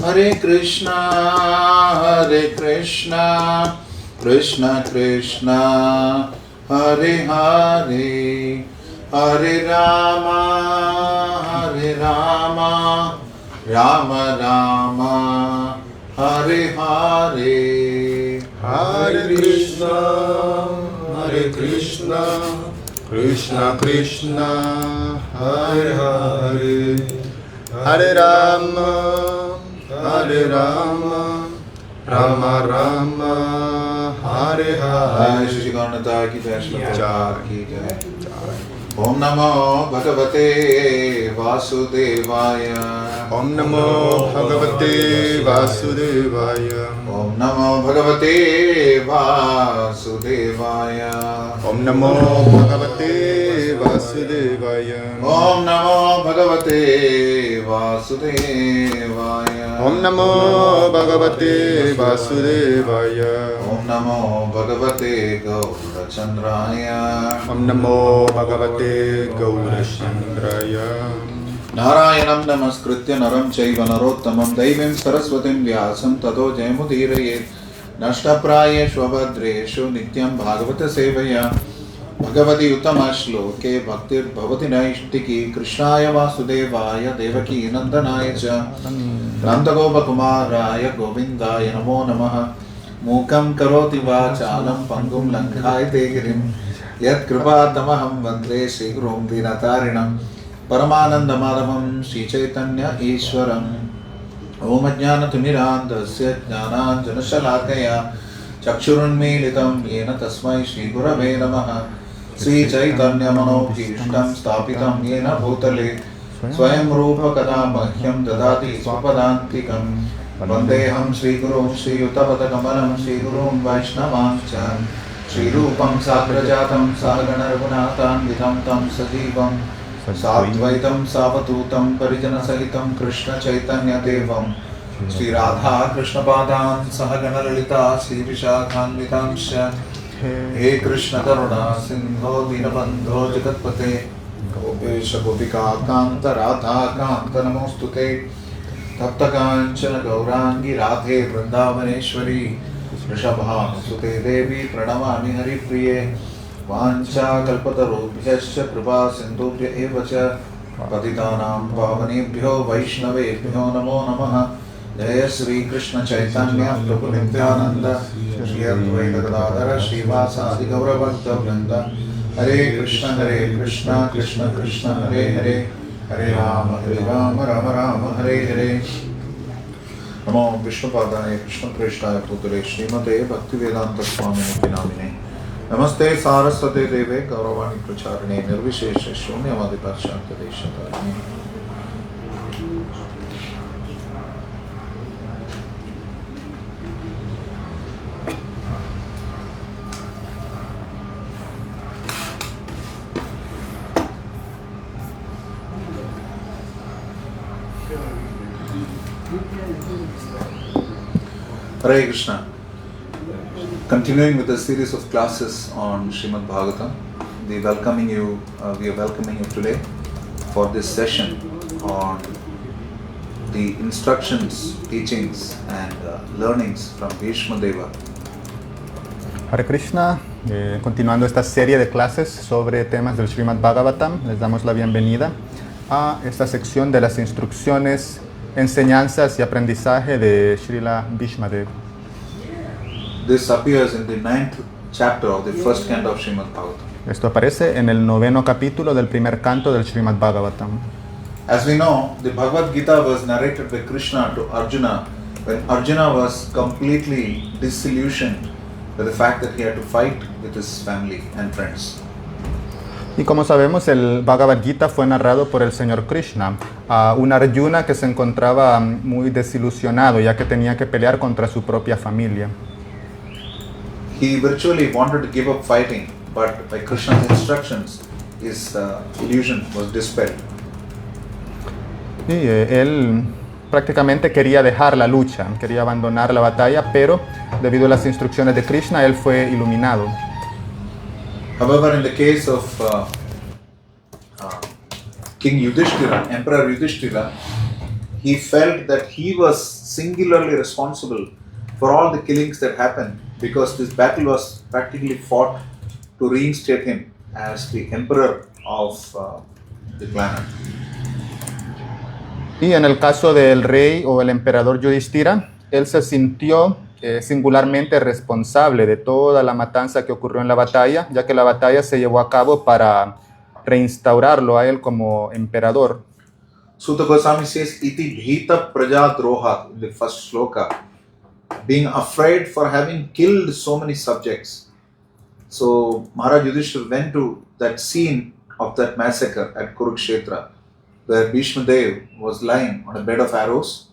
Hare Krishna, Krishna Krishna, Hare Hare, Hare Rama, Rama Rama, Hare Hare. Hare Krishna, Krishna Krishna, Hare Hare, Hare Rama, Rama Rama, Hare Hare. Shri Gauranath ki jai, Shri Prabhupada ki jai. Om Namo Bhagavate Vasudevaya. Om Namo Bhagavate Vasudevaya. Om Namo Bhagavate Vasudevaya. Om Namo Bhagavate Vasudevaya. Om Namo Bhagavate Vasudevaya. Om Namo Bhagavate Vasudevaya. Om Namo Bhagavate Gaurachandraya. Om Namo Bhagavate Gaurachandraya. Narayanam namaskritya naram chaiva narottamam daivim saraswatim vyasam tato jayamudhirayet nashtaprayeshu abhadreshu nityam bhagavata sevaya bhagavati uttama shloke bhaktir bhavati naishtiki krishnaya vasudevaya devaki nandanaya cha nandagopakumaraya govindaya namo namaha mukam karoti vachalam pangum langhayate girim yat kripatamaham vande shigrum dinatarinam Paramananda Madhavam Sri Chaitanya Ishwaram Om Ajnana Timirandasya Jnananjana Shalakaya Chakshurunmilitam Yena Tasmai Shri Gurave Namaha Sri Chaitanya Manobhishtam Stapitam Yena Bhutale Swayam Rupa Kada Mahyam Dadati Swapadantikam Vandeham Shri Guru Shri Yuttapada Kamalam Shri Guru Vaishnavancha Shri Rupam Sagrajatam Sahagana Raghunathan Vidham Tam Sajivam Sadvaitam Savatutam Parijana Sahitam Krishna Chaitanya Devam Sri Radha Krishna Padam Sahagana Lalita Sri Vishakhanvitamsha He Krishna Karuna Sindho Dinabandho Jagatpate Gopesha Gopika Kanta Radha Kanta Namostute Tapta Kanchana Gaurangi Radhe Vrindavaneshwari Rishabha Sute Devi Pranamami Hari Priye Vancha kalpatarubhyascha kripa sindhubhya eva cha patitanam pavanebhyo vaishnavebhyo namo namaha Jaya Sri Krishna Chaitanya Prabhu Nityananda Shri Advaita Gadadhara Srivasadi Gauravanta Vrinda Hare Krishna Krishna Krishna Hare Hare Hare Rama Rama Rama Hare Hare Namo Vishnupadaya Krishna Preshthaya Putale Srimate Bhaktivedanta Swamini Namine Namaste Saraswate Deve Gauravani Pracharine Nirvishesha Shunyavadi Parshanta Deshatarine. Hare Krishna. Continuing with a series of classes on Srimad Bhagavatam, we are welcoming you today for this session on the instructions, teachings and learnings from Bhishma Deva. Hare Krishna, continuando esta serie de clases sobre temas del Srimad Bhagavatam, les damos la bienvenida a esta sección de las instrucciones, enseñanzas y aprendizaje de Srila Bhishma Deva. This appears in the 9th chapter of the first canto of Srimad Bhagavatam. Esto aparece en el 9º capítulo del primer canto del Srimad Bhagavatam. As we know, the Bhagavad Gita was narrated by Krishna to Arjuna when Arjuna was completely disillusioned by the fact that he had to fight with his family and friends. Y como sabemos, el Bhagavad Gita fue narrado por el Señor Krishna a un Arjuna que se encontraba muy desilusionado ya que tenía que pelear contra su propia familia. He virtually wanted to give up fighting, but by Krishna's instructions, his illusion was dispelled. Y él prácticamente quería dejar la lucha, quería abandonar la batalla, pero debido a las instrucciones de Krishna, él fue iluminado. However, in the case of King Yudhishthira, Emperor Yudhishthira, he felt that he was singularly responsible for all the killings that happened because this battle was practically fought to reinstate him as the emperor of the planet. Y en el caso del rey o el emperador Yudhishthira, él se sintió singularmente responsable de toda la matanza que ocurrió en la batalla, ya que la batalla se llevó a cabo para reinstaurarlo a él como emperador. Sutta Goswami says, Iti bhita praja droha in the first shloka, being afraid for having killed so many subjects. So Maharaj Yudhishthira went to that scene of that massacre at Kurukshetra, where Bhishma Dev was lying on a bed of arrows,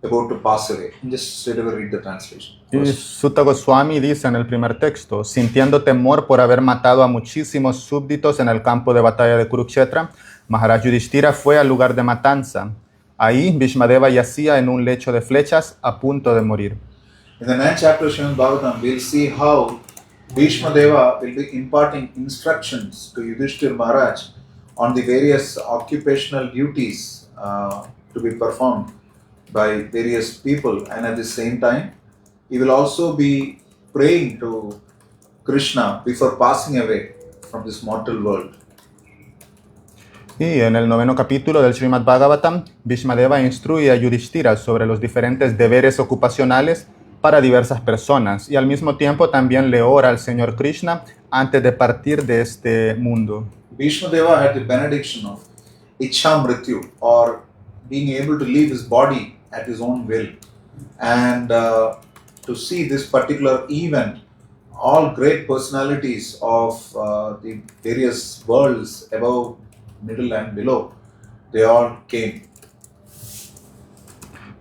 about to pass away. And just straight away read the translation. Y Sutta Goswami dice en el primer texto, sintiendo temor por haber matado a muchísimos súbditos en el campo de batalla de Kurukshetra, Maharaj Yudhishthira fue al lugar de matanza. Ahí Bhishmadeva yacía en un lecho de flechas a punto de morir. In the 9th chapter of Srimad Bhagavatam, we'll see how Bhishma Deva will be imparting instructions to Yudhishthira Maharaj on the various occupational duties to be performed by various people, and at the same time he will also be praying to Krishna before passing away from this mortal world. Y en el 9º capítulo del Srimad Bhagavatam, Bhishmadeva instruye a Yudhishthira sobre los diferentes deberes ocupacionales para diversas personas y al mismo tiempo también le ora al Señor Krishna antes de partir de este mundo. Bhishma Deva had the benediction of Ichha Mrityu, or being able to leave his body at his own will. And to see this particular event, all great personalities of the various worlds above, middle and below, they all came.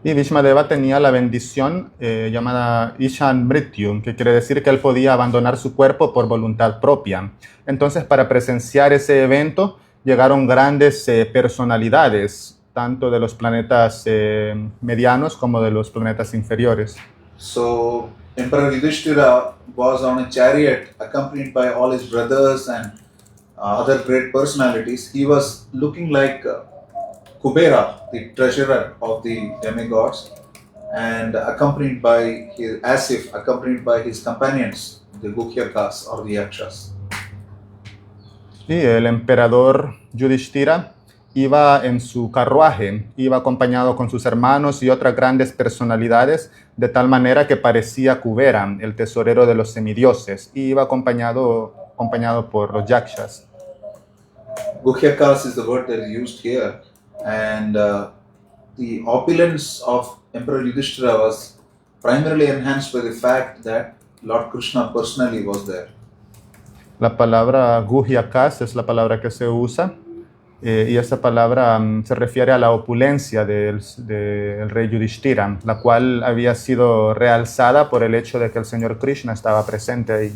Y Bhishmadeva tenía la bendición llamada Ishan Mrityu, que quiere decir que él podía abandonar su cuerpo por voluntad propia. Entonces, para presenciar ese evento, llegaron grandes personalidades, tanto de los planetas medianos como de los planetas inferiores. So, Emperor Yudhishthira was on a chariot accompanied by all his brothers and other great personalities. He was looking like Kubera, the treasurer of the demigods, and accompanied by his companions, the Gukyakas or the Yakshas. Y el emperador Yudhishthira iba en su carruaje, iba acompañado con sus hermanos y otras grandes personalidades, de tal manera que parecía Kubera, el tesorero de los semidioses, y iba acompañado por los yakshas. Gukyakas is the word that is used here, and the opulence of Emperor Yudhishthira was primarily enhanced by the fact that Lord Krishna personally was there. La palabra Gujyakas es la palabra que se usa, y esa palabra se refiere a la opulencia del rey Yudhishthira, la cual había sido realzada por el hecho de que el Señor Krishna estaba presente ahí.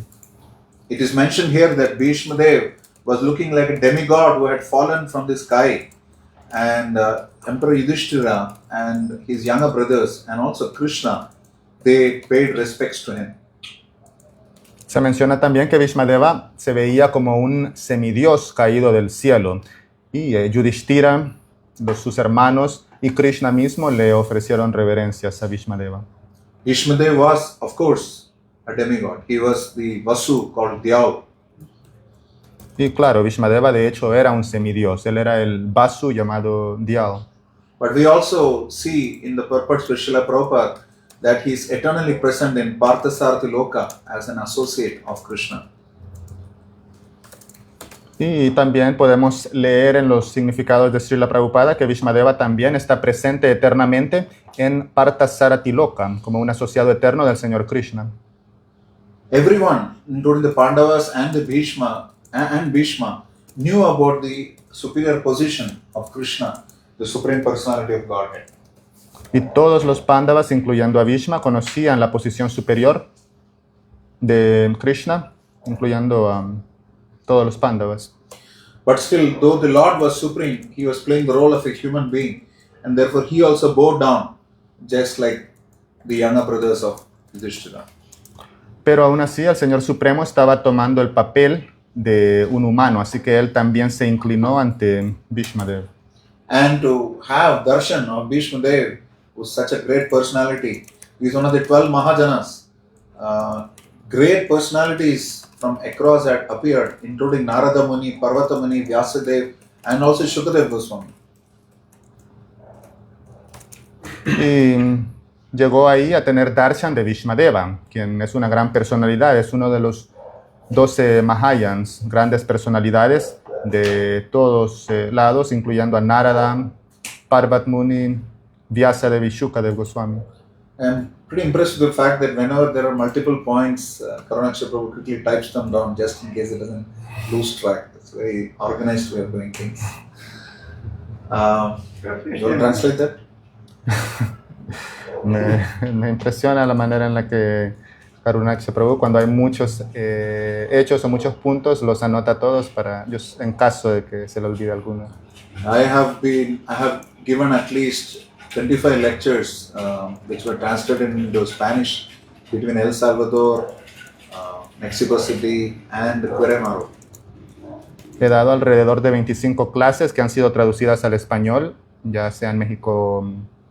It is mentioned here that Bhishma Dev was looking like a demigod who had fallen from the sky, and Emperor Yudhishthira and his younger brothers and also Krishna, they paid respects to him. Se menciona también que Bhishmadeva se veía como un semidios caído del cielo, y Yudhishthira, sus hermanos y Krishna mismo le ofrecieron reverencias a Bhishmadeva. Bhishma Dev was, of course, a demigod. He was the Vasu called Dyav. Y claro, Bhishmadeva de hecho era un semidios, él era el Vasu llamado Dhyal. But we also see in the purports of Srila Prabhupada that he is eternally present in Parthasarathi Loka as an associate of Krishna. Y también podemos leer en los significados de Srila Prabhupada que Bhishmadeva también está presente eternamente en Parthasarathi Loka, como un asociado eterno del Señor Krishna. Everyone, including the Pandavas and the Bhishma, knew about the superior position of Krishna, the Supreme Personality of Godhead. Y todos los Pándavas, incluyendo a Bhishma, conocían la posición superior de Krishna, incluyendo a todos los Pándavas. But still, though the Lord was supreme, he was playing the role of a human being, and therefore he also bowed down, just like the younger brothers of Yudhishthira. Pero aún así, el Señor Supremo estaba tomando el papel de un humano, así que él también se inclinó ante Bhishmadev. And to have darshan of Bhishma Dev, who's such a great personality, he's one of the 12 Mahajanas. Great personalities from across had appeared, including Narada Muni, Parvata Muni, Vyasadev, and also Shukadev Goswami. Y llegó ahí a tener darshan de Bhishmadeva, quien es una gran personalidad, es uno de los 12 Mahayans, grandes personalidades de todos lados, incluyendo a Narada, Parvat Muni, Vyasadeva y Shukadev Goswami. I'm pretty impressed with the fact that whenever there are multiple points, Karunaksha Prabhu quickly types them down just in case it doesn't lose track. It's a very organized way of doing things. You want to translate that? Me impresiona la manera en la que Karunaksha Prabhu, cuando hay muchos hechos o muchos puntos, los anota todos para en caso de que se le olvide alguno. I have given at least 25 lectures which were translated into Spanish between El Salvador, Mexico City, and Querétaro. He dado alrededor de 25 clases que han sido traducidas al español, ya sea en México,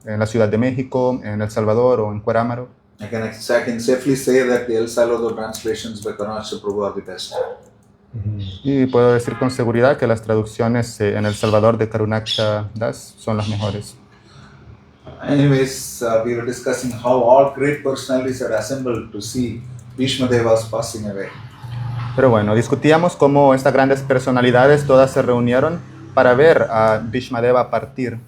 en la Ciudad de México, en El Salvador o en Cuerámaro. I can safely say that the El Salvador translations by Karunaksha Prabhu are the best. Y puedo decir con seguridad que las traducciones en El Salvador de Karunaksha Das son las mejores. Anyways, we were discussing how all great personalities had assembled to see Bhishma Deva's passing away. Pero bueno, discutíamos cómo estas grandes personalidades todas se reunieron para ver a Bhishmadeva partir.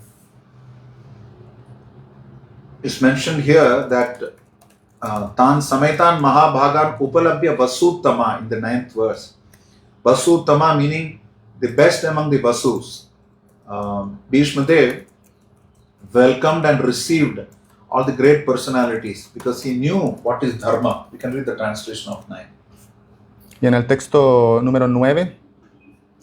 It's mentioned here that Tan Sametan Mahabhagan Upalabhya Vasuttama in the 9th verse. Vasuttama meaning the best among the Vasus. Bhishma Dev welcomed and received all the great personalities because he knew what is dharma. We can read the translation of 9. Y en el texto número 9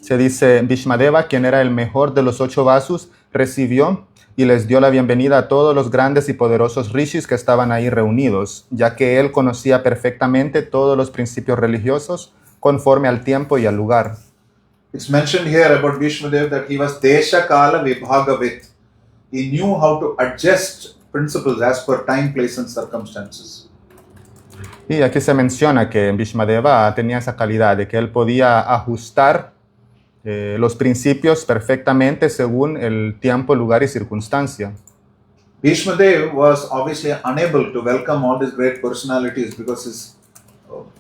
se dice, Bhishmadeva, quien era el mejor de los 8 Vasus, recibió y les dio la bienvenida a todos los grandes y poderosos rishis que estaban ahí reunidos, ya que él conocía perfectamente todos los principios religiosos conforme al tiempo y al lugar. It's mentioned here about Bhishmadev that he was Desha Kala Vibhagavit. He knew how to adjust principles as per time, place and circumstances. Y aquí se menciona que Bhishmadeva tenía esa calidad de que él podía ajustar los principios perfectamente según el tiempo, lugar y circunstancia. Bhishmadev was obviously unable to welcome all these great personalities because his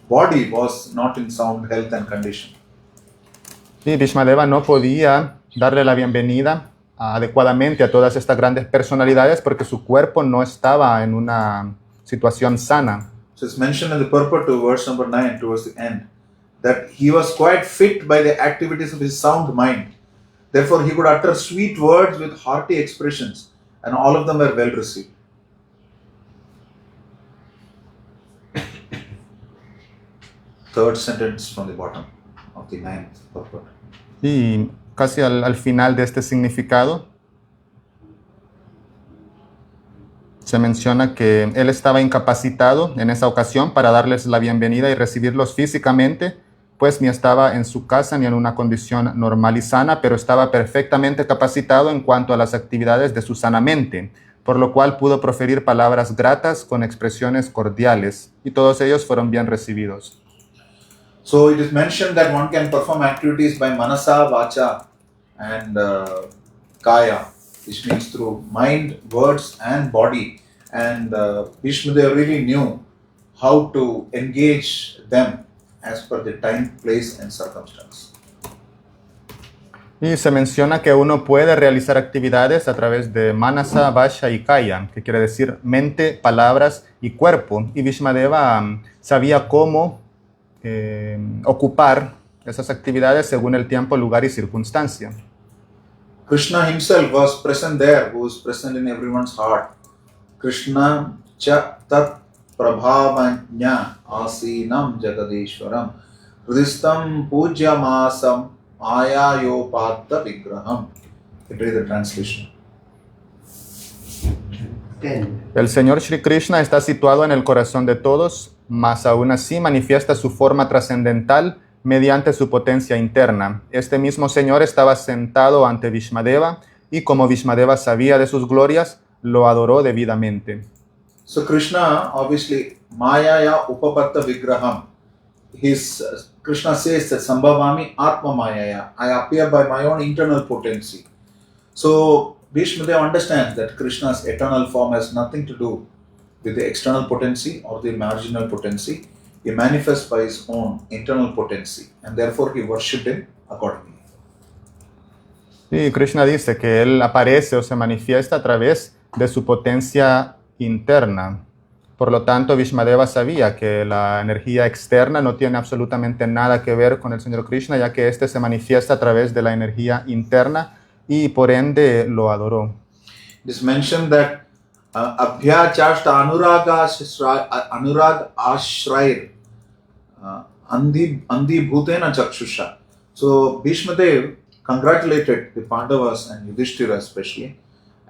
body was not in sound health and condition. Y Bhishmadeva no podía darle la bienvenida adecuadamente a todas estas grandes personalidades porque su cuerpo no estaba en una situación sana. So it's mentioned in the purport to verse number 9 towards the end that he was quite fit by the activities of his sound mind. Therefore he could utter sweet words with hearty expressions and all of them were well received. Third sentence from the bottom of the 9th purport. Y casi al final de este significado se menciona que él estaba incapacitado en esa ocasión para darles la bienvenida y recibirlos físicamente, pues ni estaba en su casa ni en una condición normal y sana, pero estaba perfectamente capacitado en cuanto a las actividades de su sana mente, por lo cual pudo proferir palabras gratas con expresiones cordiales, y todos ellos fueron bien recibidos. So it is mentioned that one can perform activities by manasa, vacha and kaya, which means through mind, words and body. And Bhishmadev really knew how to engage them as per the time, place and circumstance. Y se menciona que uno puede realizar actividades a través de manasa, vacha y kaya, que quiere decir mente, palabras y cuerpo. Y Bhishmadeva sabía cómo ocupar esas actividades según el tiempo, lugar y circunstancia. Krishna himself was present there, who is present in everyone's heart. Krishna cha tat prabhavanya asinam jagadeshwaram hridistam pujyamasam ayayopatta vigraham. You read the translation. El Señor Shri Krishna está situado en el corazón de todos, mas aún así manifiesta su forma trascendental mediante su potencia interna. Este mismo Señor estaba sentado ante Bhishmadeva y como Vishmadeva sabía de sus glorias, lo adoró debidamente. So Krishna, obviously, Mayaya Upapatta Vigraham. Krishna says that Sambhavami Atma Mayaya. I appear by my own internal potency. So Bhishmadeva understands that Krishna's eternal form has nothing to do with the external potency or the marginal potency. He manifests by his own internal potency, and therefore he worshipped him accordingly. Y Krishna dice que él aparece o se manifiesta a través de su potencia interna. Por lo tanto, Vishmadeva sabía que la energía externa no tiene absolutamente nada que ver con el Señor Krishna, ya que éste se manifiesta a través de la energía interna y por ende lo adoró. It is mentioned that Abhyachashta Anurag Ashrair Andi Bhutena Chakshusha. So Bhishmadev congratulated the Pandavas and Yudhishthira especially,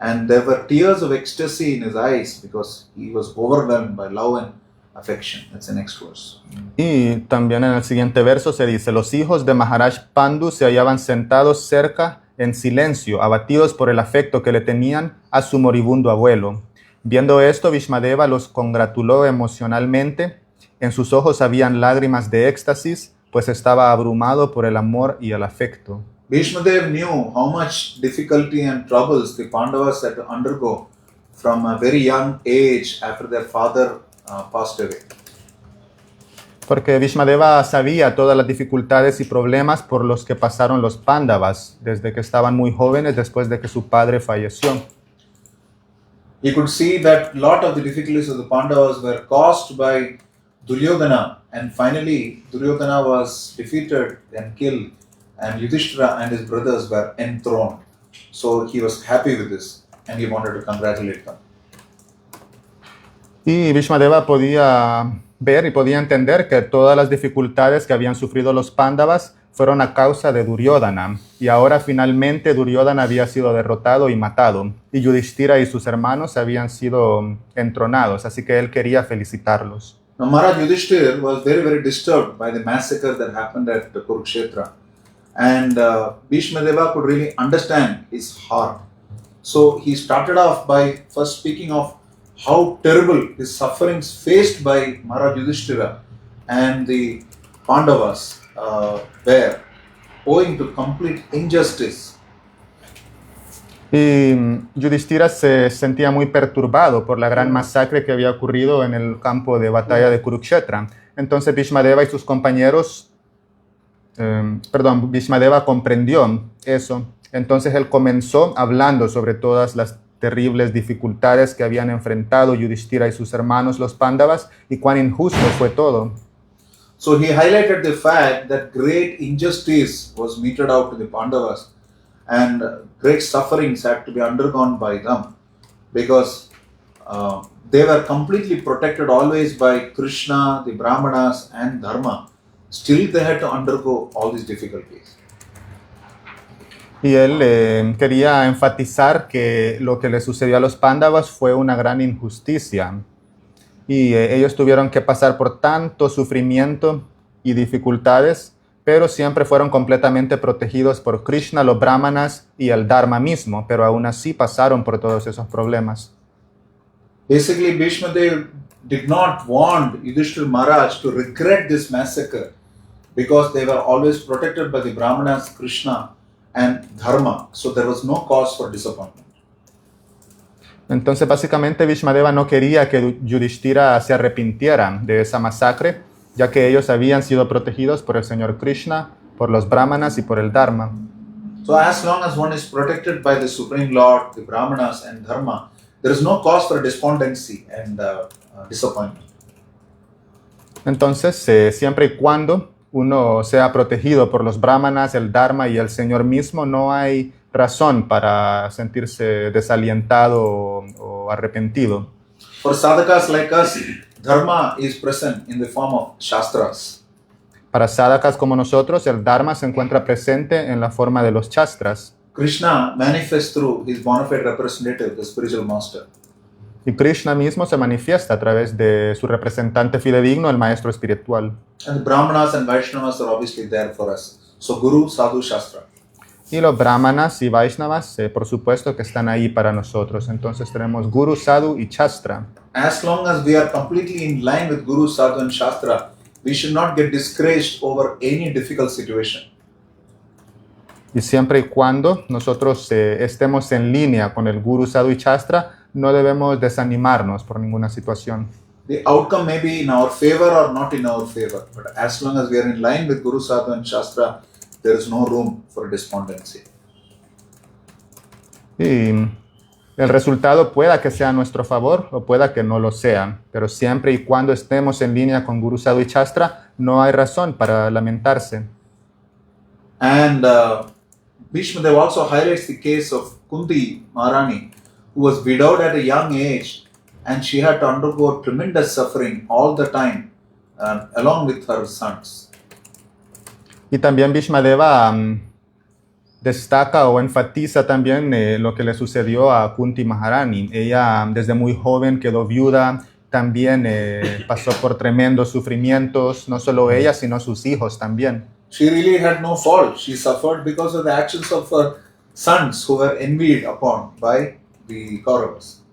and there were tears of ecstasy in his eyes because he was overwhelmed by love and affection. That's the next verse. Y también en el siguiente verso se dice, los hijos de Maharaj Pandu se hallaban sentados cerca en silencio, abatidos por el afecto que le tenían a su moribundo abuelo. Viendo esto, Vishmadeva los congratuló emocionalmente. En sus ojos habían lágrimas de éxtasis, pues estaba abrumado por el amor y el afecto. Bhishmadev knew how much difficulty and troubles the Pandavas had to undergo from a very young age after their father passed away. Porque Vishmadeva sabía todas las dificultades y problemas por los que pasaron los Pándavas desde que estaban muy jóvenes después de que su padre falleció. He could see that a lot of the difficulties of the Pandavas were caused by Duryodhana, and finally Duryodhana was defeated and killed, and Yudhishthira and his brothers were enthroned. So he was happy with this and he wanted to congratulate them. Y Vishmadeva podía ver y podía entender que todas las dificultades que habían sufrido los Pándavas fueron a causa de Duryodhana. Y ahora finalmente Duryodhana había sido derrotado y matado. Y Yudhishthira y sus hermanos habían sido entronados. Así que él quería felicitarlos. Now Maharaj Yudhishthira was very, very disturbed by the massacre that happened at Kurukshetra. And Bhishmadeva could really understand his heart. So he started off by first speaking of how terrible his sufferings faced by Maharaj Yudhishthira and the Pandavas were owing to complete injustice. Y Yudhishthira se sentía muy perturbado por la gran masacre que había ocurrido en el campo de batalla de Kurukshetra. Entonces Bhishmadeva y sus compañeros, Bhishmadeva comprendió eso. Entonces él comenzó hablando sobre todas las terribles dificultades que habían enfrentado Yudhishthira y sus hermanos los Pándavas y cuán injusto fue todo. So he highlighted the fact that great injustice was meted out to the Pandavas and great sufferings had to be undergone by them because they were completely protected always by Krishna, the Brahmanas and Dharma. Still they had to undergo all these difficulties. Y él quería enfatizar que lo que le sucedió a los Pándavas fue una gran injusticia. Y ellos tuvieron que pasar por tanto sufrimiento y dificultades, pero siempre fueron completamente protegidos por Krishna, los Brahmanas y el Dharma mismo, pero aún así pasaron por todos esos problemas. Basically, Bhishmadev did not want Yudhishthira Maharaj to regret this massacre because they were always protected by the Brahmanas, Krishna and Dharma, so there was no cause for disappointment. Entonces, básicamente, Bhishmadeva no quería que Yudhishthira se arrepintiera de esa masacre, ya que ellos habían sido protegidos por el Señor Krishna, por los Brahmanas y por el Dharma. So as long as one is protected by the Supreme Lord, the Brahmanas and Dharma, there is no cause for despondency and disappointment. Entonces, siempre y cuando uno sea protegido por los Brahmanas, el Dharma y el Señor mismo, no hay razón para sentirse desalientado o arrepentido. For sadhakas like us, Dharma is present in the form of Shastras. Para sadhakas como nosotros, el Dharma se encuentra presente en la forma de los Shastras. Krishna manifests through his bona fide representative, the spiritual master. Y Krishna mismo se manifiesta a través de su representante fidedigno, el maestro espiritual. And the Brahmanas and Vaishnavas are obviously there for us. So Guru, Sadhu, Shastra. Y los brahmanas y vaishnavas, por supuesto que están ahí para nosotros. Entonces tenemos Guru, Sadhu y Shastra. As long as we are completely in line with Guru, Sadhu and Shastra, we should not get discouraged over any difficult situation. Y siempre y cuando nosotros estemos en línea con el Guru, Sadhu y Shastra, no debemos desanimarnos por ninguna situación. The outcome may be in our favor or not in our favor, but as long as we are in line with Guru, Sadhu and Shastra, there is no room for despondency. Y el resultado pueda que sea a nuestro favor o pueda que no lo sea, pero siempre y cuando estemos en línea con Guru, Sadhu y Shastra, no hay razón para lamentarse. And Bhishma Dev also highlights the case of Kunti Maharani, who was widowed at a young age, and she had to undergo tremendous suffering all the time, along with her sons. Y también Bhishmadeva destaca o enfatiza también lo que le sucedió a Kunti Maharani. Ella desde muy joven quedó viuda, también pasó por tremendos sufrimientos, no solo ella, sino sus hijos también. She really had no fault. She suffered because of the actions of her sons who were envied upon by the Kauravas.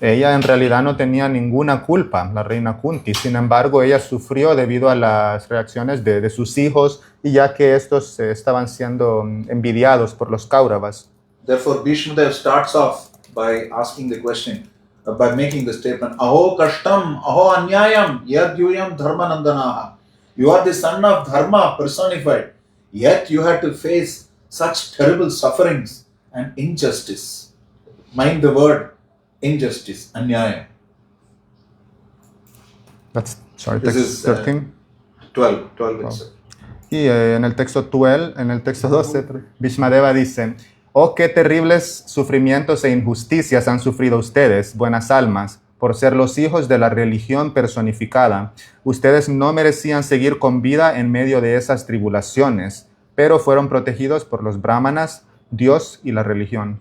Ella en realidad no tenía ninguna culpa, la reina Kunti. Sin embargo, ella sufrió debido a las reacciones de sus hijos y ya que estos estaban siendo envidiados por los Kauravas. Therefore, Bhishma Dev starts off by asking the question, by making the statement, Aho kashtam, aho anyayam, yad yuyam dharmanandanaha. You are the son of Dharma personified, yet you had to face such terrible sufferings and injustice. Mind the word injustice, anyaya. Sorry, This text is 13. 12 itself. Y en el texto 12, en el texto 12, Bhishmadeva dice, oh, qué terribles sufrimientos e injusticias han sufrido ustedes, buenas almas, por ser los hijos de la religión personificada. Ustedes no merecían seguir con vida en medio de esas tribulaciones, pero fueron protegidos por los brahmanas, Dios y la religión.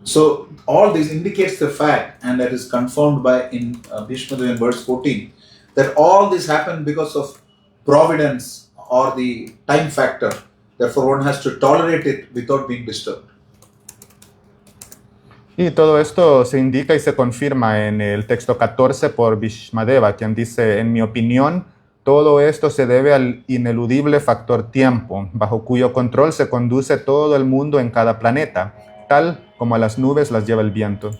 So all this indicates the fact, and that is confirmed by in Bhishma Dev in verse 14, that all this happened because of providence or the time factor. Therefore, one has to tolerate it without being disturbed. Y todo esto se indica y se confirma en el texto 14 por Bhishmadeva, quien dice, en mi opinión, todo esto se debe al ineludible factor tiempo, bajo cuyo control se conduce todo el mundo en cada planeta, tal como a las nubes las lleva el viento.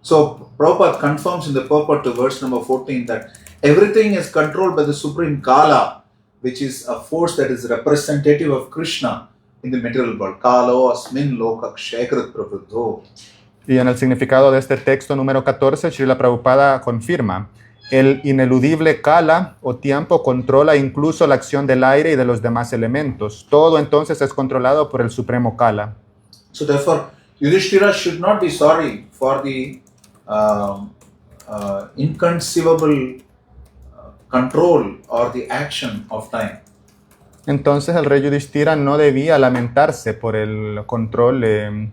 So, Prabhupada confirms in the purport to verse number 14 that everything is controlled by the supreme Kala, which is a force that is representative of Krishna in the material world. Kalo asmin loka kshaykrit prabuddho. Y en el significado de este texto número 14, Srila Prabhupada confirma, el ineludible Kala o tiempo controla incluso la acción del aire y de los demás elementos. Todo entonces es controlado por el supremo Kala. So therefore, Yudhishthira should not be sorry for the inconceivable control or the action of time. Entonces el rey Yudhishthira no debía lamentarse por el control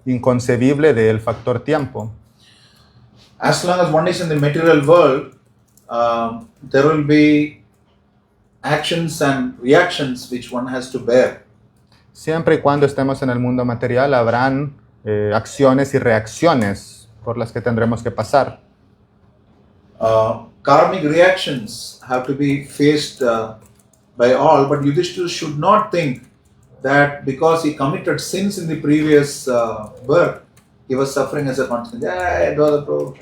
inconcebible del factor tiempo. As long as one is in the material world, there will be actions and reactions which one has to bear. Siempre y cuando estemos en el mundo material, habrán acciones y reacciones por las que tendremos que pasar. Karmic reactions have to be faced by all, but Yudhishthira should not think that because he committed sins in the previous birth, he was suffering as a consequence. It was a problem.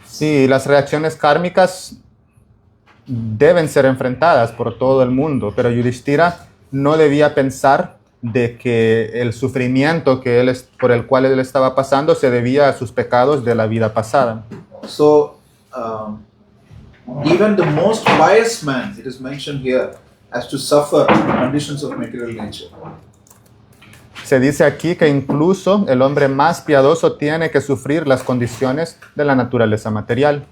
Sí, las reacciones kármicas deben ser enfrentadas por todo el mundo, pero Yudhishthira no debía pensar de que el sufrimiento por el cual él estaba pasando se debía a sus pecados de la vida pasada. So, even the most pious man, it is mentioned here, has to suffer conditions of material nature. Se dice aquí que incluso el hombre más piadoso tiene que sufrir las condiciones de la naturaleza material.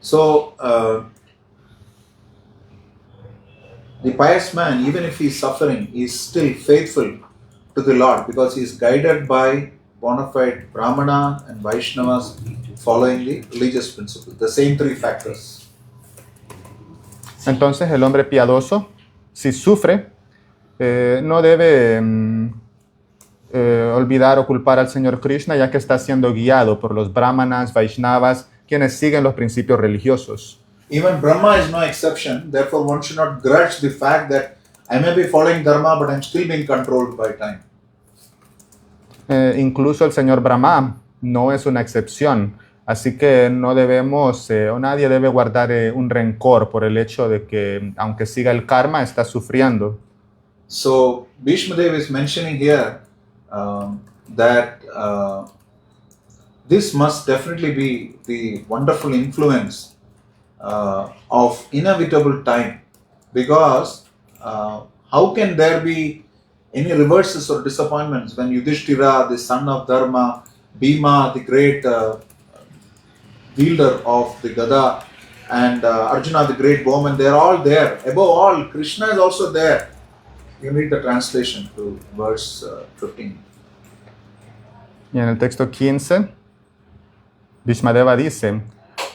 So, the pious man, even if he is suffering, is still faithful to the Lord because he is guided by bona fide Brahmana and Vaishnavas following the religious principles, the same three factors. Entonces el hombre piadoso, si sufre, no debe olvidar o culpar al Señor Krishna, ya que está siendo guiado por los brahmanas, vaishnavas, quienes siguen los principios religiosos. Even Brahma is no exception. Therefore, one should not grudge the fact that I may be following Dharma, but I'm still being controlled by time. Incluso el Señor Brahma no es una excepción. Así que no debemos, o nadie debe guardar un rencor por el hecho de que, aunque siga el karma, está sufriendo. So, Bhishma Dev is mentioning here that this must definitely be the wonderful influence of inevitable time, because how can there be any reverses or disappointments when Yudhishthira, the son of Dharma, Bhima, the great wielder of the Gada, and Arjuna, the great bowman, they are all there. Above all, Krishna is also there. You read the translation to verse 15. Y en el texto 15, Bhishmadeva dice: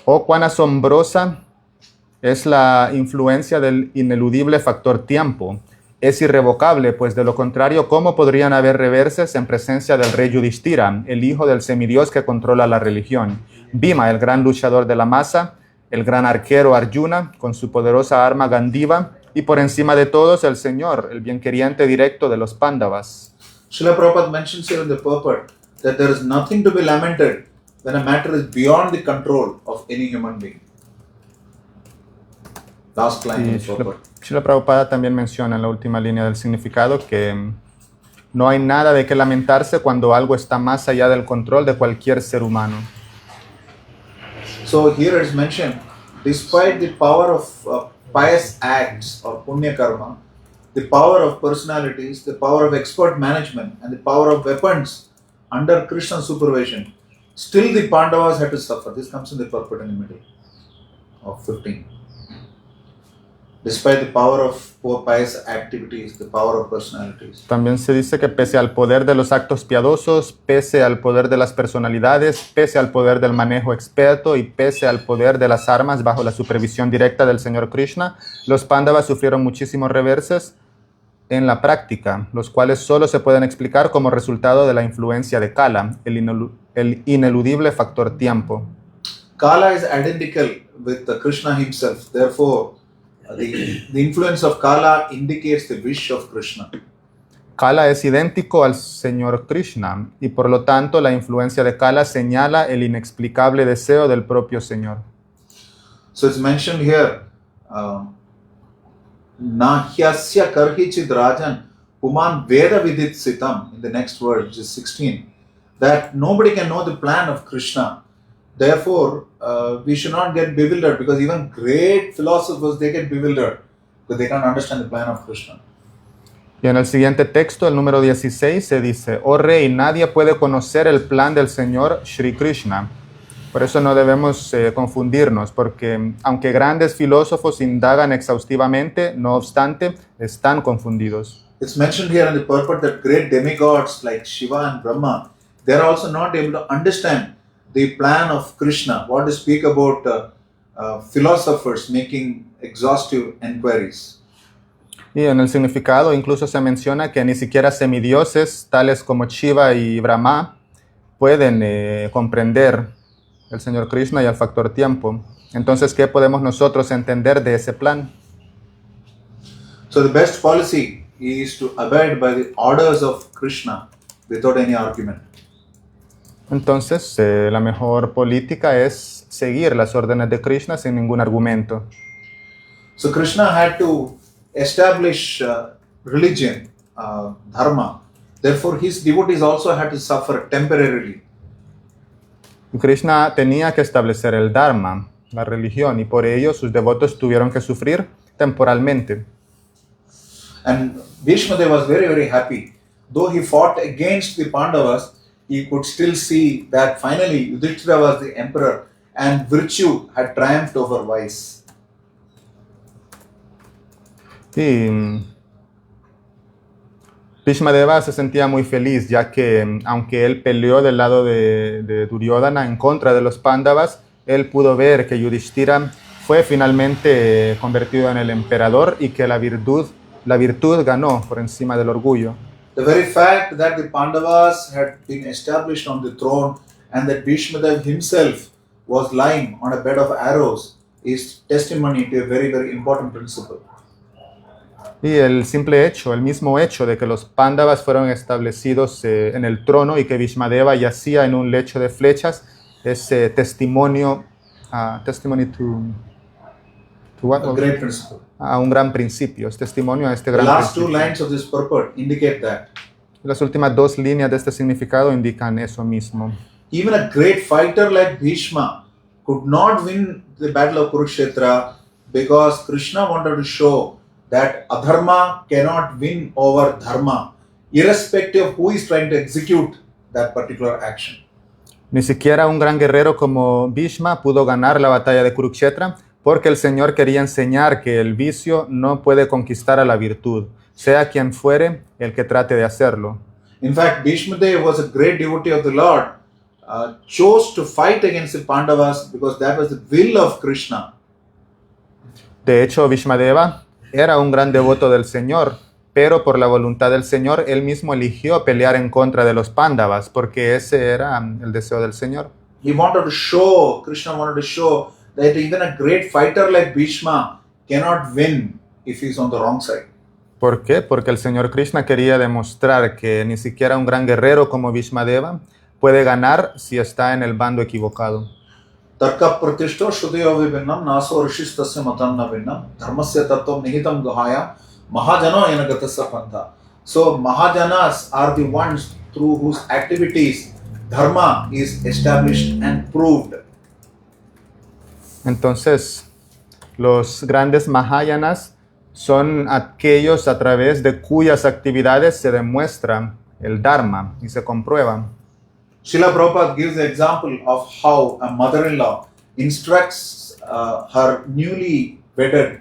oh, cuán asombrosa es la influencia del ineludible factor tiempo. Es irrevocable, pues de lo contrario, ¿cómo podrían haber reverses en presencia del rey Yudhishthira, el hijo del semidios que controla la religión? Bhima, el gran luchador de la masa, el gran arquero Arjuna, con su poderosa arma Gandiva, y por encima de todos el Señor, el bienqueriente directo de los Pándavas. Srila Prabhupada mentions here in the purport that there is nothing to be lamented when a matter is beyond the control of any human being. Last line in the purport. Srila Prabhupada también menciona en la última línea del significado que no hay nada de qué lamentarse cuando algo está más allá del control de cualquier ser humano. So here it is mentioned, despite the power of pious acts or punya karma, the power of personalities, the power of expert management, and the power of weapons under Krishna's supervision, still the Pandavas had to suffer. This comes in the purport in the middle of 15. Despite the power of pious activities, the power of personalities. También se dice que pese al poder de los actos piadosos, pese al poder de las personalidades, pese al poder del manejo experto y pese al poder de las armas bajo la supervisión directa del Señor Krishna, los Pándavas sufrieron muchísimos reverses en la práctica, los cuales solo se pueden explicar como resultado de la influencia de Kala, el ineludible factor tiempo. Kala is identical with Krishna himself. Therefore, the influence of Kala indicates the wish of Krishna. Kala es idéntico al Señor Krishna y por lo tanto la influencia de Kala señala el inexplicable deseo del propio Señor. So it's mentioned here, Nahyasya karhichid rajan puman veda vidit sitam, in the next word, which is 16, that nobody can know the plan of Krishna. Therefore, we should not get bewildered, because even great philosophers, they get bewildered because they can't understand the plan of Krishna. Y en el siguiente texto, el número 16, se dice: oh rey, nadie puede conocer el plan del Señor Shri Krishna. Por eso no debemos confundirnos, porque aunque grandes filósofos indagan exhaustivamente, no obstante, están confundidos. It's mentioned here in the purport that great demigods like Shiva and Brahma, they are also not able to understand the plan of Krishna. What to speak about philosophers making exhaustive inquiries. Y en el significado incluso se menciona que ni siquiera semidioses, tales como Shiva y Brahma, pueden comprender el Señor Krishna y el factor tiempo. Entonces, ¿qué podemos nosotros entender de ese plan? So the best policy is to abide by the orders of Krishna without any argument. Entonces, la mejor política es seguir las órdenes de Krishna sin ningún argumento. So Krishna had to establish religion, dharma. Therefore, his devotees also had to suffer temporarily. Krishna tenía que establecer el Dharma, la religión, y por ello sus devotos tuvieron que sufrir temporalmente. And Bhishma Dev was very, very happy. Though he fought against the Pandavas, he could still see that finally Yudhishthira was the emperor and virtue had triumphed over vice. Y Bhishmadeva se sentía muy feliz, ya que aunque él peleó del lado de Duryodhana en contra de los Pándavas, él pudo ver que Yudhishthira fue finalmente convertido en el emperador y que la virtud ganó por encima del orgullo. The very fact that the Pandavas had been established on the throne and that Bhishmadev himself was lying on a bed of arrows is testimony to a very, very important principle. Y el simple hecho, el mismo hecho de que los Pándavas fueron establecidos en el trono y que Bhishmadeva yacía en un lecho de flechas es testimonio, testimony to what? A great principle. A un gran principio, es testimonio a este The gran last two principio. lines of this purport indicate that. Las últimas dos líneas de este significado indican eso mismo. Even a great fighter like Bhishma could not win the battle of Kurukshetra because Krishna wanted to show that adharma cannot win over dharma, irrespective of who is trying to execute that particular action. Ni siquiera un gran guerrero como Bhishma pudo ganar la batalla de Kurukshetra porque el Señor quería enseñar que el vicio no puede conquistar a la virtud, sea quien fuere el que trate de hacerlo. In fact, Bhishmadev was a great devotee of the Lord, chose to fight against the Pandavas because that was the will of Krishna. De hecho, Bhishmadeva era un gran devoto del Señor, pero por la voluntad del Señor, él mismo eligió pelear en contra de los Pándavas, porque ese era el deseo del Señor. Krishna wanted to show that even a great fighter like Bhishma cannot win if he's on the wrong side. ¿Por qué? Porque el Señor Krishna quería demostrar que ni siquiera un gran guerrero como Bhishmadeva puede ganar si está en el bando equivocado. Tarka pratishto shudaya vinnam naso rishishtasya matanna vinnam dharmasya tattvam nihitam gahaya mahajano yanagatasya pantha. So Mahajanas are the ones through whose activities dharma is established and proved. Entonces, los grandes Mahayanas son aquellos a través de cuyas actividades se demuestra el Dharma y se comprueba. Srila Prabhupada gives the example of how a mother-in-law instructs her newly wedded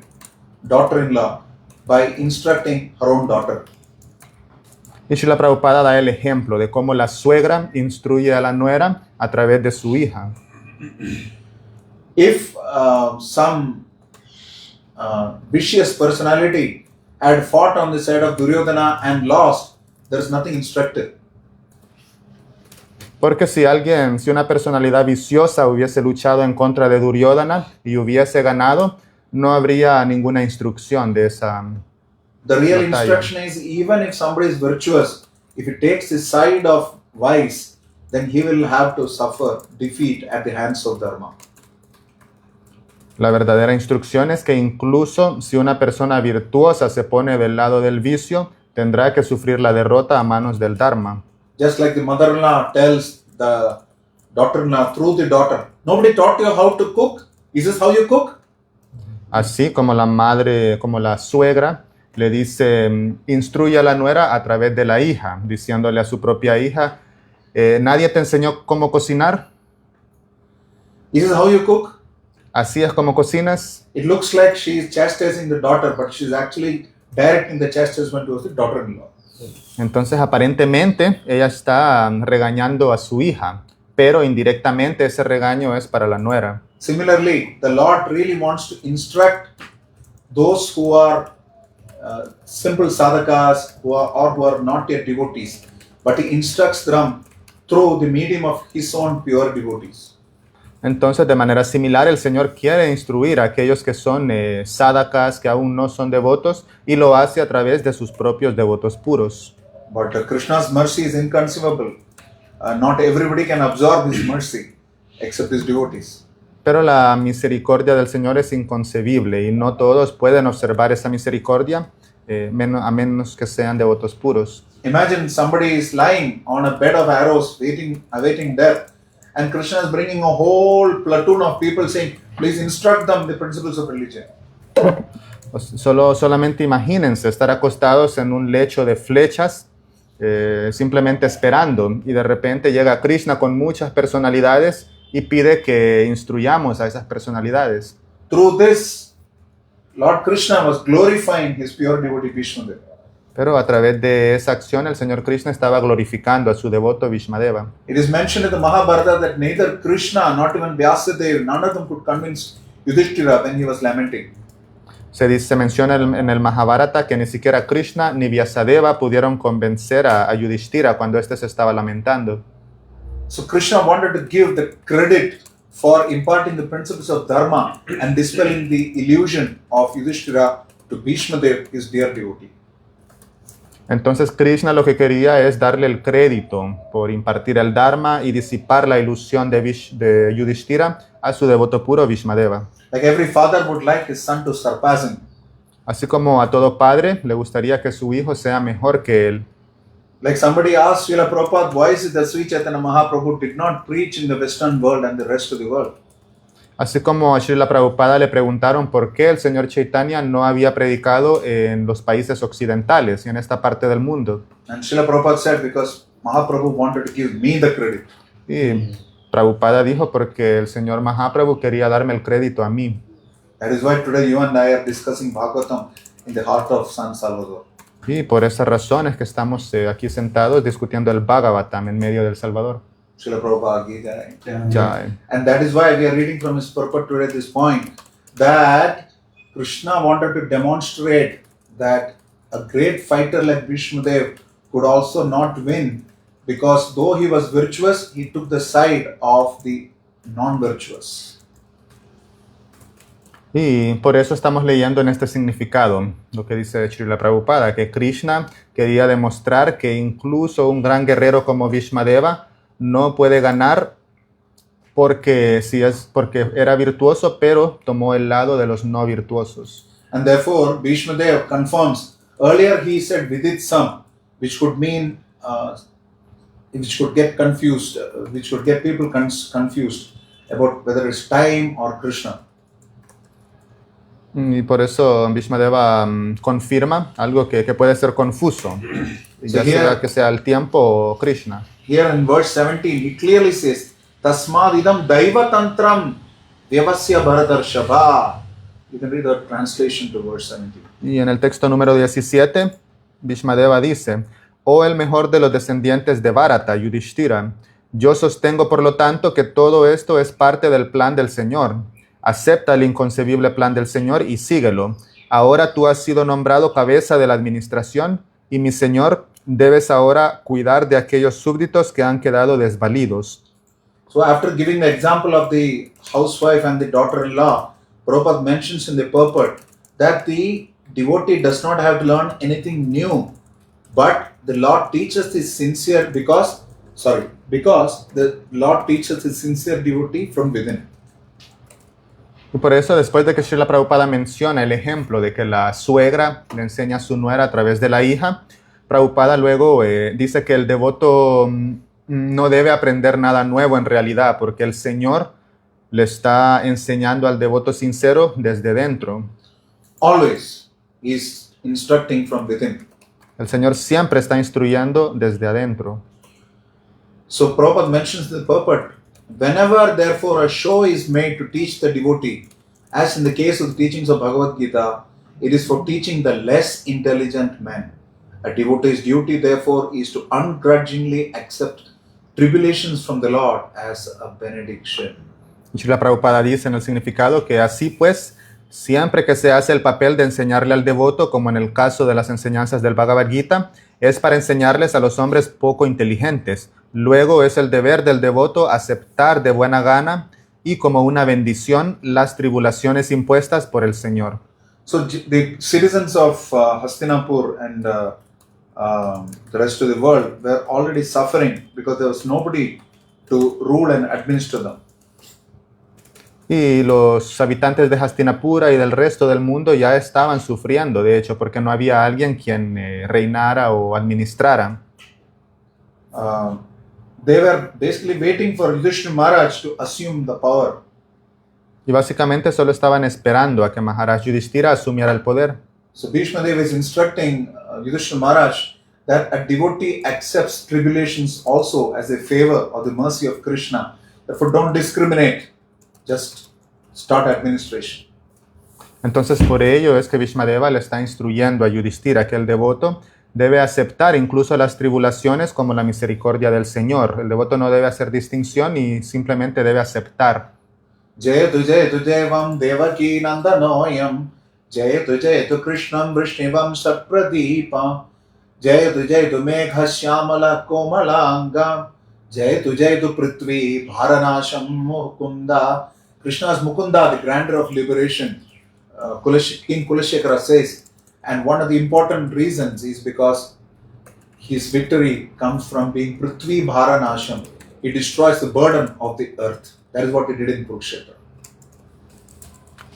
daughter-in-law by instructing her own daughter. Y Srila Prabhupada da el ejemplo de cómo la suegra instruye a la nuera a través de su hija. If some vicious personality had fought on the side of Duryodhana and lost, there is nothing instructive. Porque si una personalidad viciosa hubiese luchado en contra de Duryodhana y hubiese ganado, no habría ninguna instrucción de esa The real batalla. instruction is even if somebody is virtuous, if he takes the side of vice, then he will have to suffer defeat at the hands of Dharma. La verdadera instrucción es que incluso si una persona virtuosa se pone del lado del vicio, tendrá que sufrir la derrota a manos del Dharma. Just like the mother-in-law tells the daughter-in-law through the daughter, nobody taught you how to cook. Is this how you cook? Así como la madre, como la suegra, le dice, instruye a la nuera a través de la hija, diciéndole a su propia hija, ¿nadie te enseñó cómo cocinar? Is this how you cook? ¿Así es como cocinas? It looks like she is chastising the daughter, but she is actually directing the chastisement towards the daughter-in-law. Entonces, aparentemente, ella está regañando a su hija, pero indirectamente ese regaño es para la nuera. Similarly, the Lord really wants to instruct those who are simple sadhakas who are not yet devotees, but He instructs them through the medium of His own pure devotees. Entonces, de manera similar, el Señor quiere instruir a aquellos que son sadhakas, que aún no son devotos, y lo hace a través de sus propios devotos puros. But Krishna's mercy is inconceivable. Not everybody can absorb His mercy except His devotees. Pero la misericordia del Señor es inconcebible y no todos pueden observar esa misericordia a menos que sean devotos puros. Imagine somebody is lying on a bed of arrows awaiting death, and Krishna is bringing a whole platoon of people saying, please instruct them the principles of religion. Solamente imagínense estar acostados en un lecho de flechas, simplemente esperando, y de repente llega Krishna con muchas personalidades y pide que instruyamos a esas personalidades. Through this, Lord Krishna was glorifying his pure devotee Bhishmadeva. Pero a través de esa acción el Señor Krishna estaba glorificando a su devoto Bhishmadeva. It is mentioned in the Mahabharata that neither Krishna, not even Vyasadeva, none of them could convince Yudhishthira when he was lamenting. Se menciona en el Mahabharata que ni siquiera Krishna ni Vyasadeva pudieron convencer a Yudhishthira cuando éste se estaba lamentando. So Krishna wanted to give the credit for imparting the principles of dharma and dispelling the illusion of Yudhishthira to Bhishma Dev, his dear devotee. Entonces Krishna lo que quería es darle el crédito por impartir el Dharma y disipar la ilusión de Yudhishthira a su devoto puro Bhishmadeva. Like every father would like his son to surpass him. Así como a todo padre le gustaría que su hijo sea mejor que él. Like somebody asked Srila Prabhupada, why is it that Sri Chaitanya Mahaprabhu did not preach in the Western world and the rest of the world? Así como a Srila Prabhupada le preguntaron por qué el señor Chaitanya no había predicado en los países occidentales y en esta parte del mundo. And Srila Prabhupada said, because Mahaprabhu wanted to give me the credit. Y Prabhupada dijo porque el señor Mahaprabhu quería darme el crédito a mí. That is why today you and I are discussing Bhagavatam in the heart of San Salvador. Y por esa razón es que estamos aquí sentados discutiendo el Bhagavatam en medio del Salvador. Srila Prabhupada Ki Jai. Jai. And that is why we are reading from his purport today this point, that Krishna wanted to demonstrate that a great fighter like Bhishmadev could also not win, because though he was virtuous, he took the side of the non-virtuous. Y por eso estamos leyendo en este significado lo que dice Srila Prabhupada, que Krishna quería demostrar que incluso un gran guerrero como Bhishmadeva no puede ganar porque era virtuoso, pero tomó el lado de los no virtuosos. And therefore, Bhishmadev confirms. Earlier he said Viditsam, which could mean, which could get confused, which could get people confused about whether it's time or Krishna. Y por eso Bhishmadeva confirma algo que puede ser confuso, ya sea que sea el tiempo o Krishna. Here in verse 17, he clearly says, Tasmad idam daiva tantram vyavasya bharatarshabha. You can read the translation to verse 17. Y en el texto número 17, Bhishmadeva dice, oh el mejor de los descendientes de Bharata, Yudhishthira, yo sostengo por lo tanto que todo esto es parte del plan del Señor. Acepta el inconcebible plan del Señor y síguelo. Ahora tú has sido nombrado cabeza de la administración y mi Señor, debes ahora cuidar de aquellos súbditos que han quedado desvalidos. So after giving the example of the housewife and the daughter-in-law, Prabhupada mentions in the purport that the devotee does not have to learn anything new, but the Lord teaches the sincere because the Lord teaches the sincere devotee from within. Y por eso, después de que Srila Prabhupada menciona el ejemplo de que la suegra le enseña a su nuera a través de la hija, Prabhupada luego dice que el devoto no debe aprender nada nuevo en realidad, porque el Señor le está enseñando al devoto sincero desde dentro. Always he is instructing from within. El Señor siempre está instruyendo desde adentro. So Prabhupada mentions the purport. Whenever therefore a show is made to teach the devotee, as in the case of the teachings of Bhagavad Gita, it is for teaching the less intelligent men. A devotee's duty therefore is to ungrudgingly accept tribulations from the Lord as a benediction. Srila Prabhupada dice en el significado que así pues, siempre que se hace el papel de enseñarle al devoto, como en el caso de las enseñanzas del Bhagavad Gita, es para enseñarles a los hombres poco inteligentes. Luego es el deber del devoto aceptar de buena gana y como una bendición las tribulaciones impuestas por el Señor. So the citizens of Hastinapur and the rest of the world were already suffering because there was nobody to rule and administer them. Y los habitantes de Hastinapura y del resto del mundo ya estaban sufriendo, de hecho, porque no había alguien quien reinara o administrara. They were basically waiting for Yudhishthira Maharaj to assume the power. Y básicamente solo estaban esperando a que Maharaj Yudhishthira asumiera el poder. So Bhishmadev is instructing Yudhishthira Maharaj that a devotee accepts tribulations also as a favor or the mercy of Krishna. Therefore don't discriminate, just start administration. Entonces por ello es que Bhishmadeva le está instruyendo a Yudhishthira que el devoto debe aceptar incluso las tribulaciones como la misericordia del Señor. El devoto no debe hacer distinción y simplemente debe aceptar. Jayatu Devam Devaki Nandanoyam Jayatu Krishnam Vrishnivam Sapradeepam Jayatu Megha Shyamala Komalangam Jayatu Prithvi Bharanasham Mukunda. Krishna's Mukunda, the grandeur of liberation, King Kulashekara says, and one of the important reasons is because his victory comes from being Prithvi Bharanasham. He destroys the burden of the earth. That is what he did in Kurukshetra.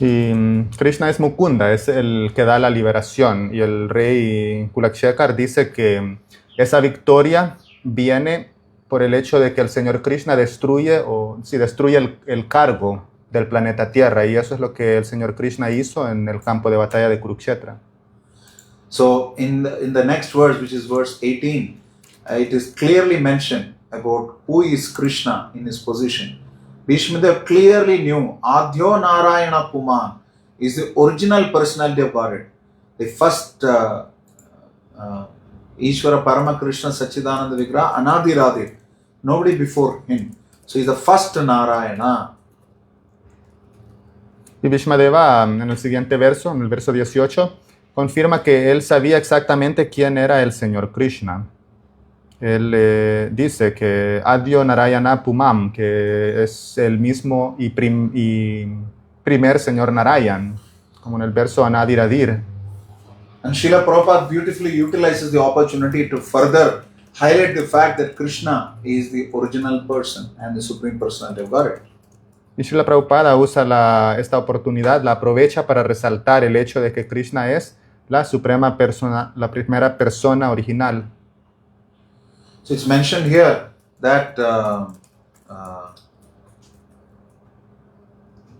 Y Krishna es Mukunda, es el que da la liberación. Y el rey Kulakshekar dice que esa victoria viene por el hecho de que el Señor Krishna destruye el cargo del planeta Tierra. Y eso es lo que el Señor Krishna hizo en el campo de batalla de Kurukshetra. So in the next verse, which is verse 18, it is clearly mentioned about who is Krishna in his position. Bhishmadev clearly knew Adyo Narayana Puman is the original personality of Godhead. The first Ishvara Parama Krishna Sachidananda Vigraha Anadi Radhe. Nobody before him. So he's the first Narayana. Y Bhishmadeva, en el siguiente verso, en el verso 18, confirma que él sabía exactamente quién era el Señor Krishna. Él dice que Adyo Narayana Pumam, que es el mismo y primer Señor Narayan, como en el verso Anadiradir. And Srila Prabhupada beautifully utilizes the opportunity to further highlight the fact that Krishna is the original person and the Supreme Personality of Godhead. Y Srila Prabhupada usa esta oportunidad, la aprovecha para resaltar el hecho de que Krishna es la suprema persona, la primera persona original. So it's mentioned here that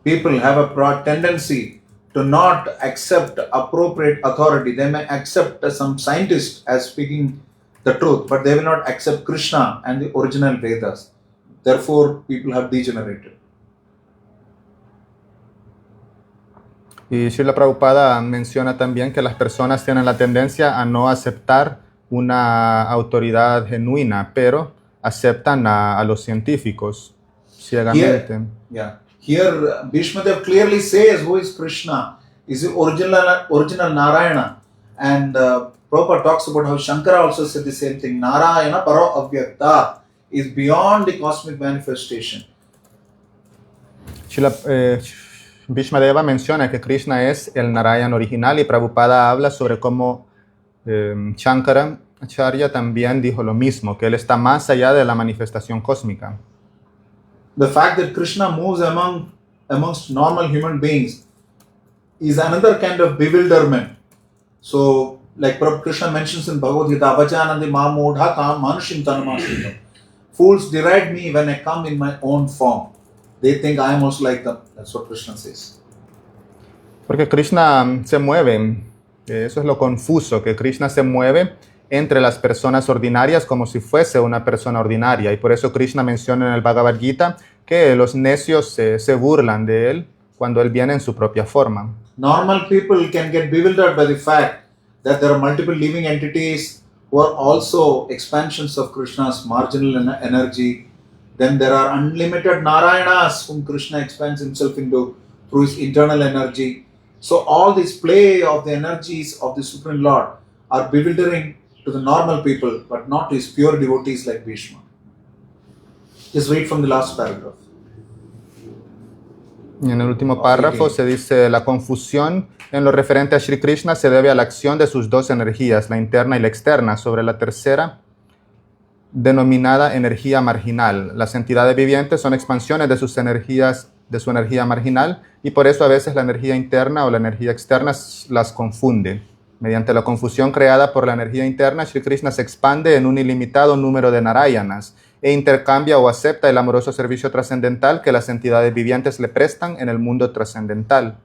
people have a tendency to not accept appropriate authority. They may accept some scientist as speaking the truth, but they will not accept Krishna and the original Vedas. Therefore, people have degenerated. Y Srila Prabhupada menciona también que las personas tienen la tendencia a no aceptar una autoridad genuina, pero aceptan a los científicos ciegamente. Here Bhishmadev clearly says who is Krishna, is the original Narayana. And Prabhupada talks about how Shankara also said the same thing. Narayana Paro Avyakta is beyond the cosmic manifestation. Bhishmadeva menciona que Krishna es el Narayan original y Prabhupada habla sobre cómo Shankara Acharya también dijo lo mismo, que él está más allá de la manifestación cósmica. The fact that Krishna moves amongst normal human beings is another kind of bewilderment. So, like Krishna mentions in Bhagavad Gita, Avajanandi Mamudha Kam Manushim Tanamashritam. Fools deride me when I come in my own form. They think I am also like them. That's what Krishna says. Porque Krishna se mueve, eso es lo confuso, que Krishna se mueve entre las personas ordinarias como si fuese una persona ordinaria. Y por eso Krishna menciona en el Bhagavad Gita que los necios se burlan de él cuando él viene en su propia forma. Normal people can get bewildered by the fact that there are multiple living entities who are also expansions of Krishna's marginal energy. Then there are unlimited Narayanas whom Krishna expands himself into through his internal energy. So all this play of the energies of the Supreme Lord are bewildering to the normal people, but not to his pure devotees like Bhishma. Just read from the last paragraph. Y en el último párrafo se dice: la confusión en lo referente a Sri Krishna se debe a la acción de sus dos energías, la interna y la externa, sobre la tercera, denominada energía marginal. Las entidades vivientes son expansiones de sus energías, de su energía marginal, y por eso a veces la energía interna o la energía externa las confunde. Mediante la confusión creada por la energía interna, Sri Krishna se expande en un ilimitado número de Narayanas e intercambia o acepta el amoroso servicio trascendental que las entidades vivientes le prestan en el mundo trascendental.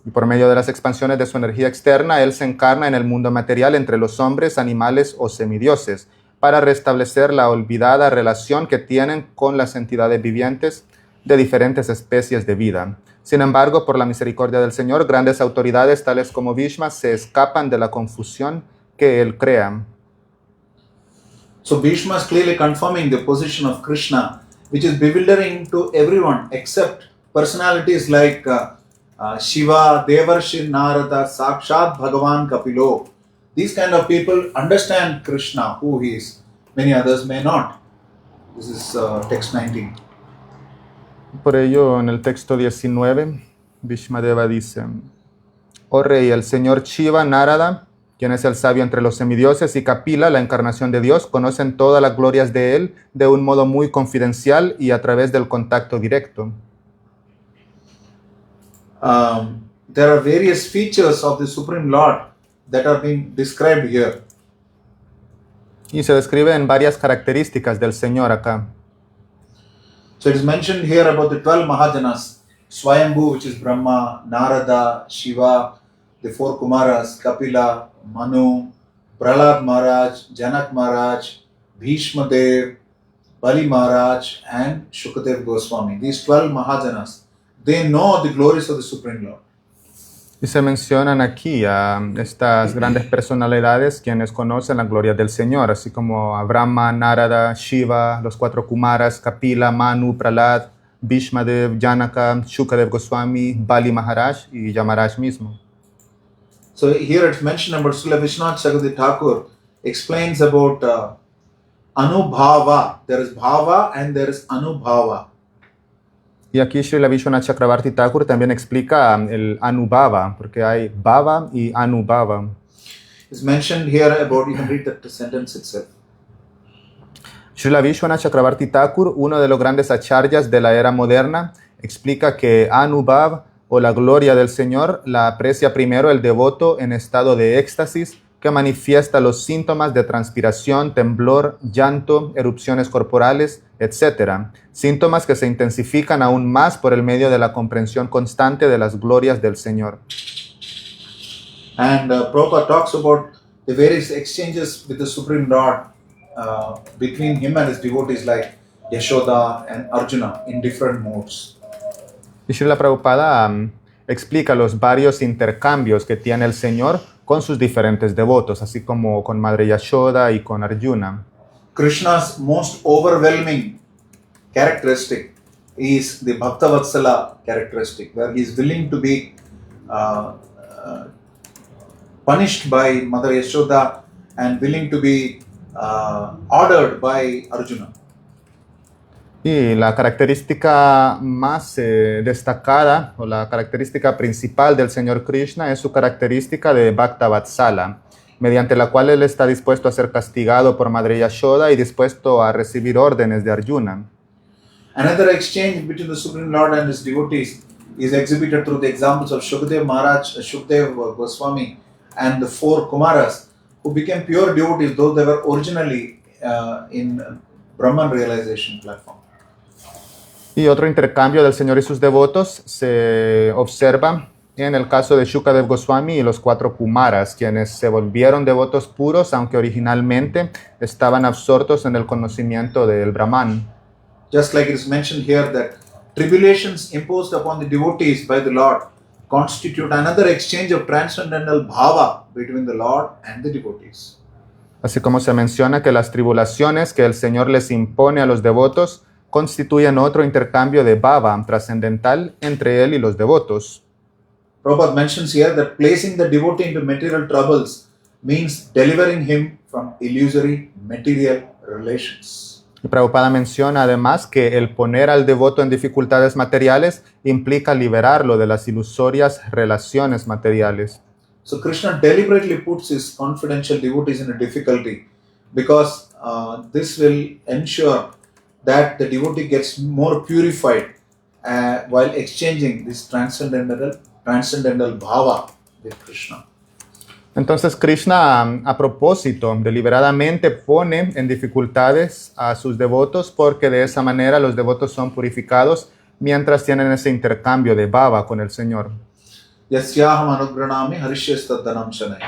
Y por medio de las expansiones de su energía externa, él se encarna en el mundo material entre los hombres, animales o semidioses, para restablecer la olvidada relación que tienen con las entidades vivientes de diferentes especies de vida. Sin embargo, por la misericordia del Señor, grandes autoridades tales como Bhishma se escapan de la confusión que él crea. So Bhishma is clearly confirming the position of Krishna, which is bewildering to everyone except personalities like Shiva, Devarshi Narada, Sakshat Bhagavan Kapilo, these kind of people understand Krishna, who he is. Many others may not. This is text 19. Por ello, en el texto 19, Bhishmadeva dice: Oh rey, el señor Shiva, Narada, quien es el sabio entre los semidioses, y Kapila, la encarnación de Dios, conocen todas las glorias de él de un modo muy confidencial y a través del contacto directo. There are various features of the Supreme Lord that are being described here. Y se describen varias características del Señor acá. So it is mentioned here about the 12 Mahajanas, Swayambhu, which is Brahma, Narada, Shiva, the 4 Kumaras, Kapila, Manu, Prahlad Maharaj, Janak Maharaj, Bhishma Dev, Bali Maharaj, and Shukadev Goswami. These 12 Mahajanas, they know the glories of the Supreme Lord. Y se mencionan aquí a estas grandes personalidades quienes conocen la gloria del Señor, así como a Brahma, Narada, Shiva, los 4 Kumaras, Kapila, Manu, Prahlad, Bhishmadev, Janaka, Shukadev Goswami, Bali Maharaj y Yamaraj mismo. So here it's mentioned about Srila Vishwanath Chakravarti Thakur explains about Anubhava. There is Bhava and there is Anubhava. Y aquí Srila Vishwanath Chakravarti Thakur también explica el Anubhava, porque hay Bhava y Anubhava. It's mentioned here about, you can read that sentence itself. Srila Vishwanath Chakravarti Thakur, uno de los grandes acharyas de la era moderna, explica que Anubhav, o la gloria del Señor, la aprecia primero el devoto en estado de éxtasis, que manifiesta los síntomas de transpiración, temblor, llanto, erupciones corporales, etc. Síntomas que se intensifican aún más por el medio de la comprensión constante de las glorias del Señor. And Prabhupada talks about the various exchanges with the Supreme Lord between him and his devotees like Yashoda and Arjuna in different modes. Y Srila Prabhupada explica los varios intercambios que tiene el Señor con sus diferentes devotos, así como con Madre Yashoda y con Arjuna. Krishna's most overwhelming characteristic is the Bhaktavatsala characteristic, where he is willing to be punished by Mother Yashoda and willing to be ordered by Arjuna. Y la característica más destacada, o la característica principal del Señor Krishna es su característica de Bhaktavatsala, mediante la cual él está dispuesto a ser castigado por Madre Yashoda y dispuesto a recibir órdenes de Arjuna. Another exchange between the Supreme Lord and his devotees is exhibited through the examples of Shukadev Maharaj, Shukadev Goswami, and the 4 Kumaras, who became pure devotees, though they were originally in Brahman realization platform. Y otro intercambio del Señor y sus devotos se observa en el caso de Shukadev Goswami y los 4 Kumaras, quienes se volvieron devotos puros, aunque originalmente estaban absortos en el conocimiento del Brahman. Just like it is mentioned here that tribulations imposed upon the devotees by the Lord constitute another exchange of transcendental bhava between the Lord and the devotees. Así como se menciona que las tribulaciones que el Señor les impone a los devotos constituyen otro intercambio de bhava trascendental entre él y los devotos. Prabhupada mentions here that placing the devotee into material troubles means delivering him from illusory material relations. Y Prabhupada menciona además que el poner al devoto en dificultades materiales implica liberarlo de las ilusorias relaciones materiales. So Krishna deliberately puts his confidential devotees in a difficulty because this will ensure that the devotee gets more purified while exchanging this transcendental bhava with Krishna. Entonces Krishna, a propósito, deliberadamente pone en dificultades a sus devotos porque de esa manera los devotos son purificados mientras tienen ese intercambio de bhava con el Señor. Yasyaham anugranami harishyastadhanam shanai.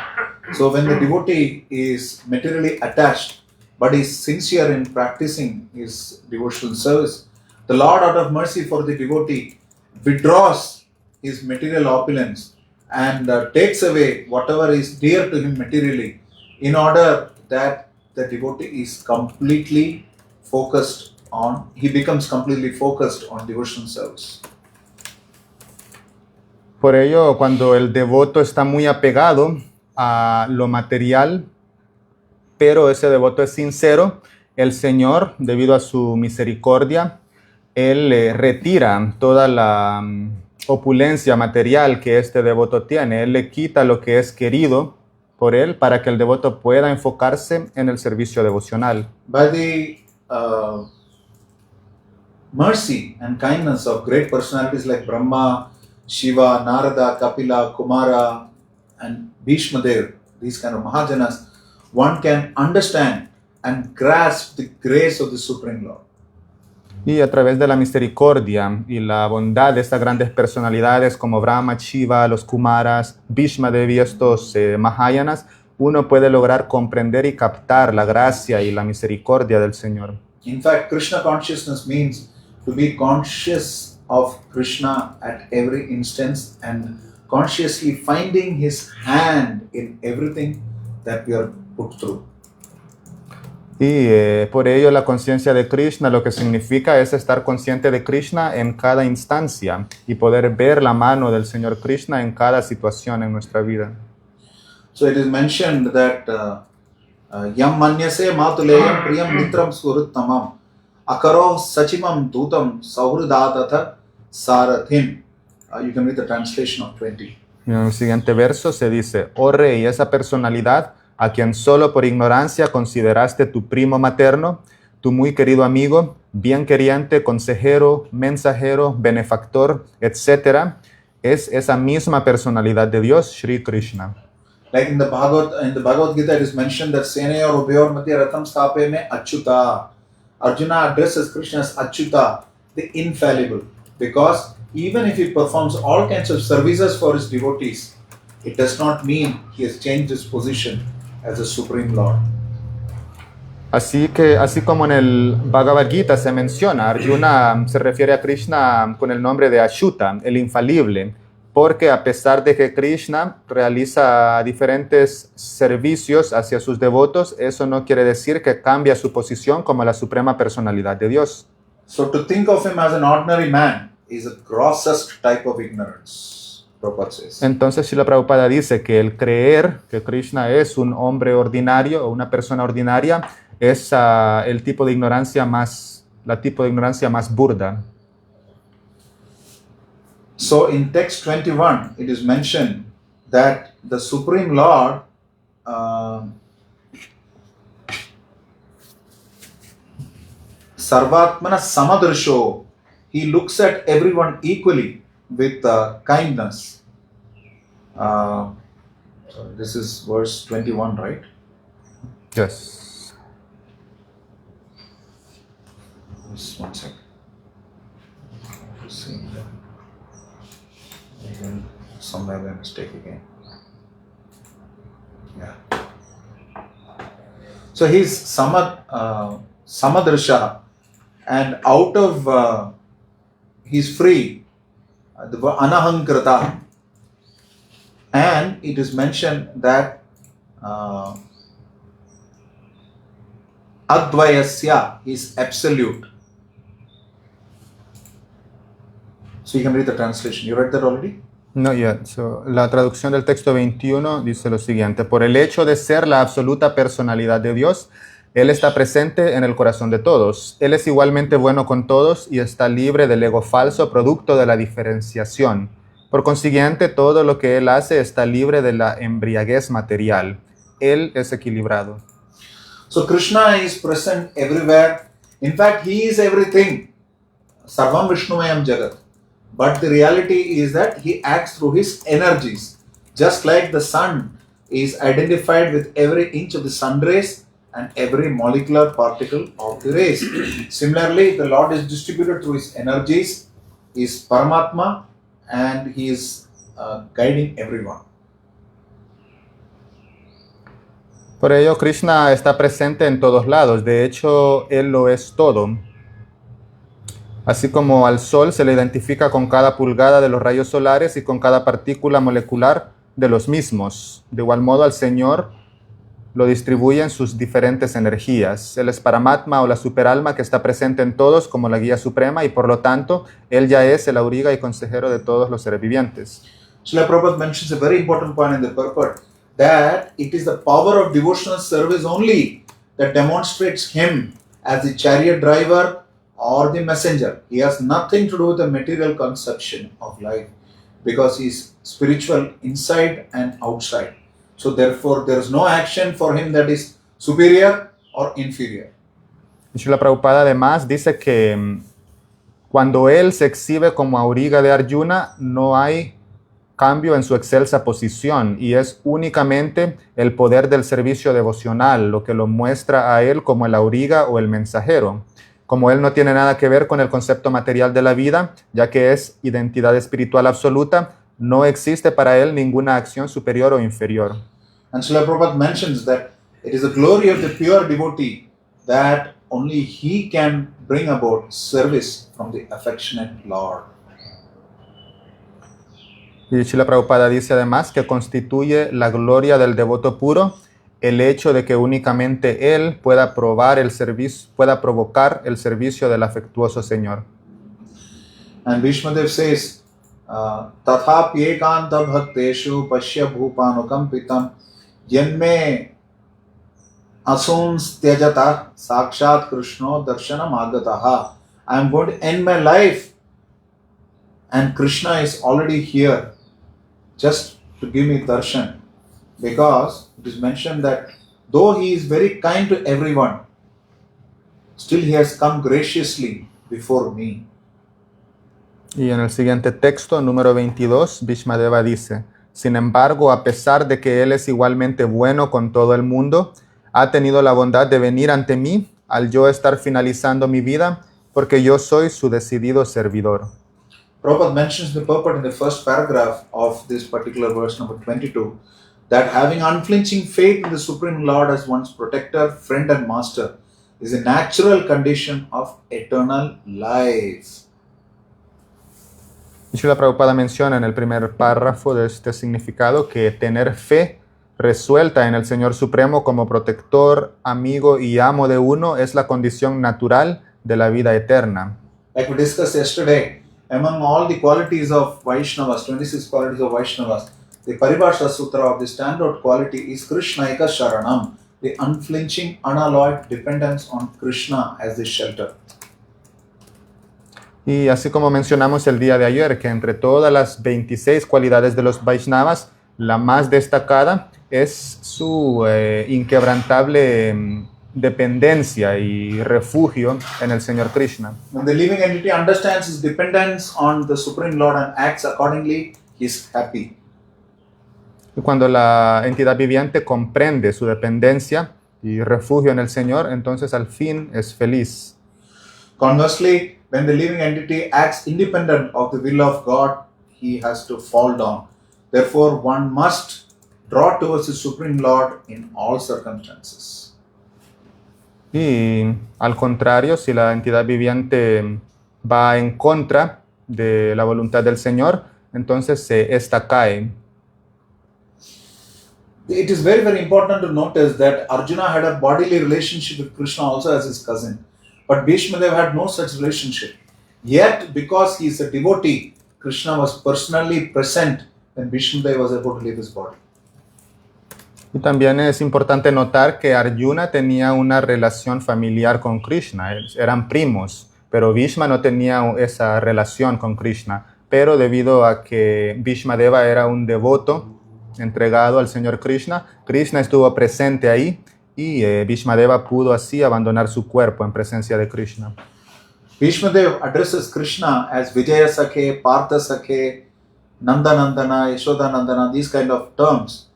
So when the devotee is materially attached but is sincere in practicing his devotional service, the Lord, out of mercy for the devotee, withdraws his material opulence and takes away whatever is dear to him materially in order that the devotee is completely focused on, he becomes completely focused on devotional service. Por ello, cuando el devoto está muy apegado a lo material, pero ese devoto es sincero, el Señor, debido a su misericordia, Él retira toda la opulencia material que este devoto tiene. Él le quita lo que es querido por Él para que el devoto pueda enfocarse en el servicio devocional. By the mercy and kindness of great personalities like Brahma, Shiva, Narada, Kapila, Kumara, and Bhishmadev, these kind of Mahajanas, one can understand and grasp the grace of the Supreme Lord. Y a través de la misericordia y la bondad de estas grandes personalidades como Brahma, Shiva, los Kumaras, Bhishmadev y estos Mahayanas, uno puede lograr comprender y captar la gracia y la misericordia del Señor. In fact, Krishna consciousness means to be conscious of Krishna at every instance and consciously finding His hand in everything that we are put through. Y por ello la conciencia de Krishna lo que significa es estar consciente de Krishna en cada instancia y poder ver la mano del Señor Krishna en cada situación en nuestra vida. So it is mentioned that yam manyase matuleyam priyam mitram suruttamam akaro sachimam dutam sauhrudatata sarathim. You can read the translation of 20. En el siguiente verso se dice: oh rey, esa personalidad a quien solo por ignorancia consideraste tu primo materno, tu muy querido amigo, bien queriente, consejero, mensajero, benefactor, etc., es esa misma personalidad de Dios, Shri Krishna. Like in the Bhagavad Gita, it is mentioned that Senayor Ubhayor Madhya Ratham Stape me Achyuta. Arjuna addresses Krishna as Achyuta, the infallible, because even if he performs all kinds of services for his devotees, it does not mean he has changed his position as the Supreme Lord. Así como en el Bhagavad Gita se menciona, Arjuna se refiere a Krishna con el nombre de Achyuta, el infalible, porque a pesar de que Krishna realiza diferentes servicios hacia sus devotos, eso no quiere decir que cambia su posición como la suprema personalidad de Dios. So to think of him as an ordinary man is the grossest type of ignorance, Prabhupada says. Entonces Srila Prabhupada dice que el creer que Krishna es un hombre ordinario o una persona ordinaria es el tipo de ignorancia más burda. So in text 21, it is mentioned that the Supreme Lord Sarvatmana Samadrisho, he looks at everyone equally with kindness. So this is verse 21, right? Yes. Just one second. See. Again, somewhere by mistake again. Yeah. So he's Samadrisha, and out of he's free, the Anahankrata, and it is mentioned that Advayasya is absolute. So you can read the translation. You read that already? No yet. So, la traducción del texto 21 dice lo siguiente: por el hecho de ser la absoluta personalidad de Dios, Él está presente en el corazón de todos. Él es igualmente bueno con todos y está libre del ego falso, producto de la diferenciación. Por consiguiente, todo lo que Él hace está libre de la embriaguez material. Él es equilibrado. So Krishna is present everywhere. In fact, He is everything. Sarvam Vishnumayam Jagat. But the reality is that He acts through His energies. Just like the sun is identified with every inch of the sun rays and every molecular particle of the rays. Similarly, the Lord is distributed through His energies, He is Paramatma, and He is guiding everyone. Por ello, Krishna está presente en todos lados. De hecho, Él lo es todo. Así como al Sol se le identifica con cada pulgada de los rayos solares y con cada partícula molecular de los mismos. De igual modo, al Señor lo distribuye en sus diferentes energías. Él es Paramatma o la superalma que está presente en todos como la guía suprema y por lo tanto, Él ya es el auriga y consejero de todos los seres vivientes. Srila Prabhupada mentions a very important point in the purport, that it is the power of devotional service only that demonstrates him as the chariot driver or the messenger. He has nothing to do with the material conception of life, because he is spiritual inside and outside. So therefore there is no action for him that is superior or inferior. Srila Prabhupada además dice que cuando él se exhibe como auriga de Arjuna, no hay cambio en su excelsa posición y es únicamente el poder del servicio devocional lo que lo muestra a él como el auriga o el mensajero. Como él no tiene nada que ver con el concepto material de la vida, ya que es identidad espiritual absoluta, no existe para él ninguna acción superior o inferior. And Srila Prabhupada mentions that it is the glory of the pure devotee that only he can bring about service from the affectionate Lord. Y Srila Prabhupada dice además que constituye la gloria del devoto puro el hecho de que únicamente él pueda provocar el servicio del afectuoso Señor. And Bhishmadev says, Tatha pyekanta bhakteshu pashya bhupanukampitam yanme asuns tyajata sakshat krishno darshanam agataha. I am going to end my life and Krishna is already here just to give me darshan, because it is mentioned that though he is very kind to everyone, still he has come graciously before me. Y en el siguiente texto, número 22, Bhishmadeva dice, sin embargo, a pesar de que él es igualmente bueno con todo el mundo, ha tenido la bondad de venir ante mí al yo estar finalizando mi vida, porque yo soy su decidido servidor. Prabhupada mentions the purport in the first paragraph of this particular verse number 22, that having unflinching faith in the Supreme Lord as one's protector, friend and master is a natural condition of eternal life. Y Srila Prabhupada menciona en el primer párrafo de este significado que tener fe resuelta en el Señor Supremo como protector, amigo y amo de uno es la condición natural de la vida eterna. Like we discussed yesterday, among all the qualities of Vaishnavas, 26 qualities of Vaishnavas, the Paribhasha Sutra of the standout quality is Krishnaika Sharanam, the unflinching, unalloyed dependence on Krishna as the shelter. Y así como mencionamos el día de ayer, que entre todas las 26 cualidades de los Vaishnavas, la más destacada es su inquebrantable dependencia y refugio en el Señor Krishna. When the living entity understands his dependence on the Supreme Lord and acts accordingly, he is happy. Y cuando la entidad viviente comprende su dependencia y refugio en el Señor, entonces al fin es feliz. Conversely, when the living entity acts independent of the will of God, he has to fall down. Therefore, one must draw towards the Supreme Lord in all circumstances. Y al contrario, si la entidad viviente va en contra de la voluntad del Señor, entonces esta cae. It is very, very important to notice that Arjuna had a bodily relationship with Krishna also as his cousin. But Bhishmadev had no such relationship. Yet, because he is a devotee, Krishna was personally present when Bhishmadev was about to leave his body. Y también es importante notar que Arjuna tenía una relación familiar con Krishna. Eran primos, pero Bhishma no tenía esa relación con Krishna. Pero debido a que Bhishmadeva era un devoto entregado al Señor Krishna, Krishna estuvo presente ahí y Bhishmadeva pudo así abandonar su cuerpo en presencia de Krishna. Bhishmadev addresses Krishna as Vijaya Sakhe, Partha Sakhe, Nanda Nandana, Yashoda Nandana, these kind of terms,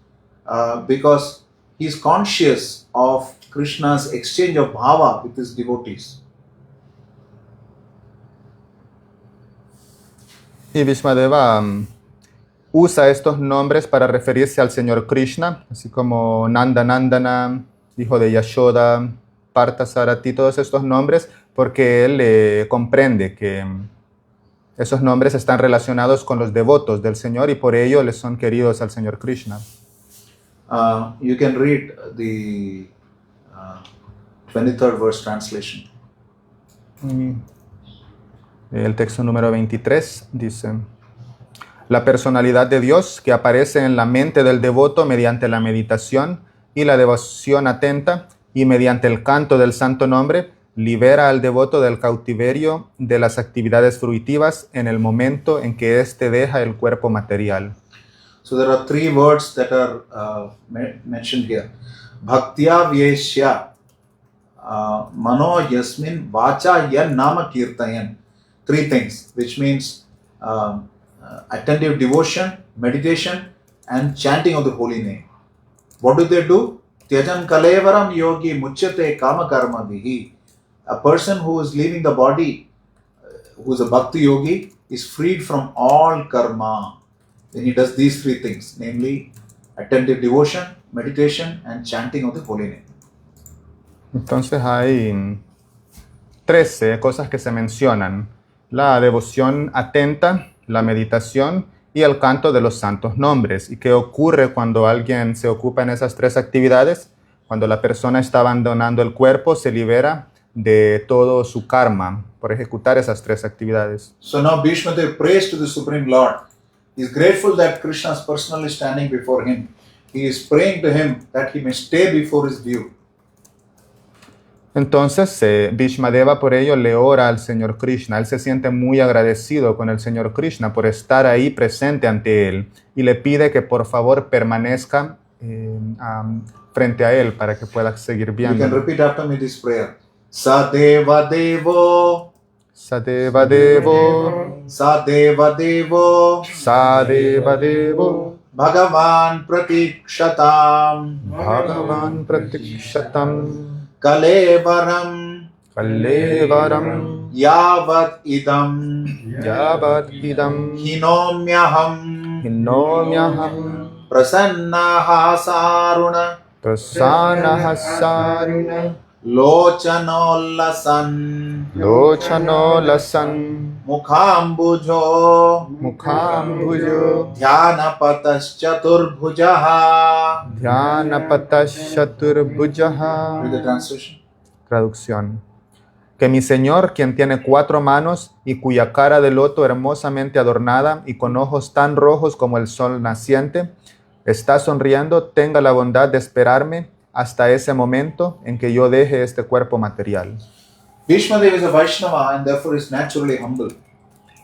because he is conscious of Krishna's exchange of bhava with his devotees. Y Bhishmadeva usa estos nombres para referirse al Señor Krishna, así como Nanda Nandana, hijo de Yashoda, Partha Sarati, todos estos nombres, porque él comprende que esos nombres están relacionados con los devotos del Señor y por ello les son queridos al Señor Krishna. You can read the 23rd verse translation. El texto número 23 dice: La personalidad de Dios que aparece en la mente del devoto mediante la meditación y la devoción atenta y mediante el canto del santo nombre libera al devoto del cautiverio de las actividades fruitivas en el momento en que éste deja el cuerpo material. So there are three words that are mentioned here. Bhaktya vyeshya mano yasmin vacha yan nama kirtayan. Three things, which means attentive devotion, meditation, and chanting of the holy name. What do? Tyajan kalevaram yogi muchyate kama karma vihi. A person who is leaving the body, who is a bhakti yogi, is freed from all karma when he does these three things, namely attentive devotion, meditation, and chanting of the holy name. Entonces hay 13 cosas que se mencionan: la devoción atenta, la meditación y el canto de los santos nombres. ¿Y qué ocurre cuando alguien se ocupa en esas tres actividades? Cuando la persona está abandonando el cuerpo, se libera de todo su karma por ejecutar esas tres actividades. So now Bhishma Dev prays to the Supreme Lord. He is grateful that Krishna is personally standing before him. He is praying to him that he may stay before his view. Entonces, Bhishmadeva por ello le ora al Señor Krishna. Él se siente muy agradecido con el Señor Krishna por estar ahí presente ante él y le pide que por favor permanezca frente a él para que pueda seguir You viendo. can repeat after me this prayer. Sadeva Devo, Sadeva Devo, Sadeva Devo, Sadeva Devo, Bhagavan Pratikshatam, Bhagavan Pratikshatam, Kalevaram, Kalevaram, Yavat Idam, Yavat Idam, Hinomyaham, Hinomyaham, Prasannaha Saruna, Prasanahasarina, Lochanollasan, Lochanolasan, Mukhambujo, Mukhambujo, Dhyanapataschaturbujaha. Dhyanapataschaturbujaha. Read the translation. Traducción. Que mi Señor, quien tiene 4 manos y cuya cara de loto hermosamente adornada y con ojos tan rojos como el sol naciente, está sonriendo, tenga la bondad de esperarme hasta ese momento en que yo deje este cuerpo material. Bhishmadeva is a Vaishnava and therefore is naturally humble.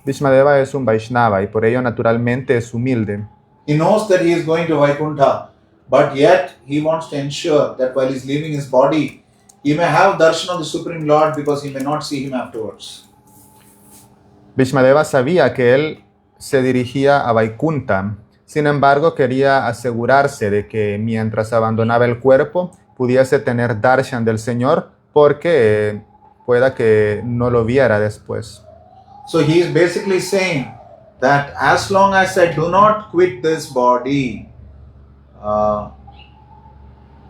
Bhishmadeva es un Vaishnava y por ello naturalmente es humilde. He knows that he is going to Vaikuntha, but yet he wants to ensure that while he is leaving his body, he may have darshan of the Supreme Lord because he may not see him afterwards. Bhishmadeva sabía que él se dirigía a Vaikunta. Sin embargo, quería asegurarse de que mientras abandonaba el cuerpo pudiese tener darshan del Señor porque pueda que no lo viera después. So he is basically saying that as long as I do not quit this body,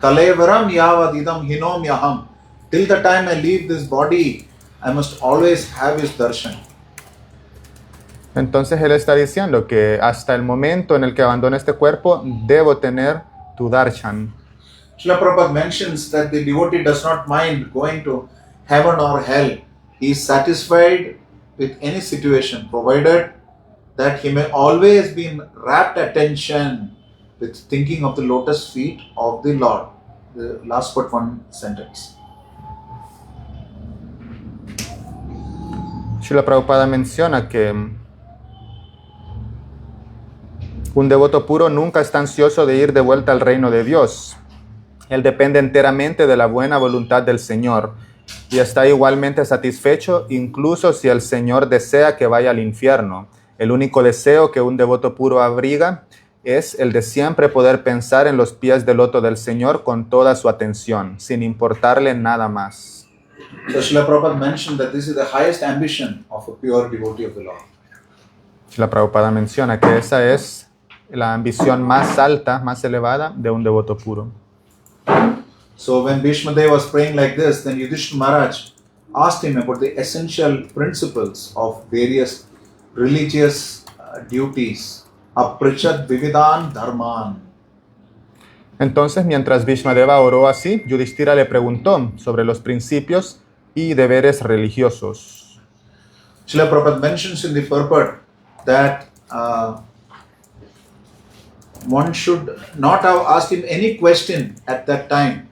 Kalevaram yavadidam hinomyaham, till the time I leave this body, I must always have his darshan. Entonces él está diciendo que hasta el momento en el que abandone este cuerpo, debo tener tu darshan. Srila Prabhupada mentions that the devotee does not mind going to heaven or hell. He is satisfied with any situation, provided that he may always be in rapt attention with thinking of the lotus feet of the Lord. The last but one sentence. Srila Prabhupada menciona que un devoto puro nunca está ansioso de ir de vuelta al reino de Dios. Él depende enteramente de la buena voluntad del Señor y está igualmente satisfecho incluso si el Señor desea que vaya al infierno. El único deseo que un devoto puro abriga es el de siempre poder pensar en los pies del loto del Señor con toda su atención, sin importarle nada más. So Srila Prabhupada mentioned that this is the highest ambition of a pure devotee of the Lord. Srila Prabhupada menciona que esa es la ambición más alta, más elevada de un devoto puro. So when Bhishma Dev was praying like this, then Yudhishthira Maharaj asked him about the essential principles of various religious duties. Aprichat Vividan Dharman. Entonces, mientras Bhishmadeva oró así, Yudhishthira le preguntó sobre los principios y deberes religiosos. Srila Prabhupada mentions in the purport that one should not have asked him any question at that time.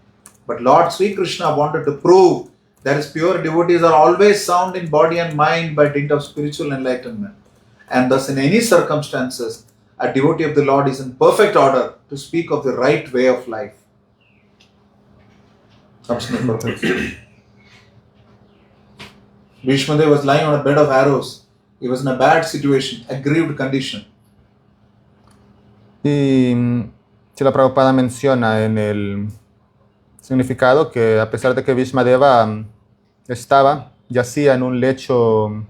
But Lord Sri Krishna wanted to prove that his pure devotees are always sound in body and mind by dint of spiritual enlightenment. And thus, in any circumstances, a devotee of the Lord is in perfect order to speak of the right way of life. Bhishmadev was lying on a bed of arrows. He was in a bad situation, aggrieved condition. Y Srila Prabhupada menciona en el significado que a pesar de que Bhishmadeva yacía en un lecho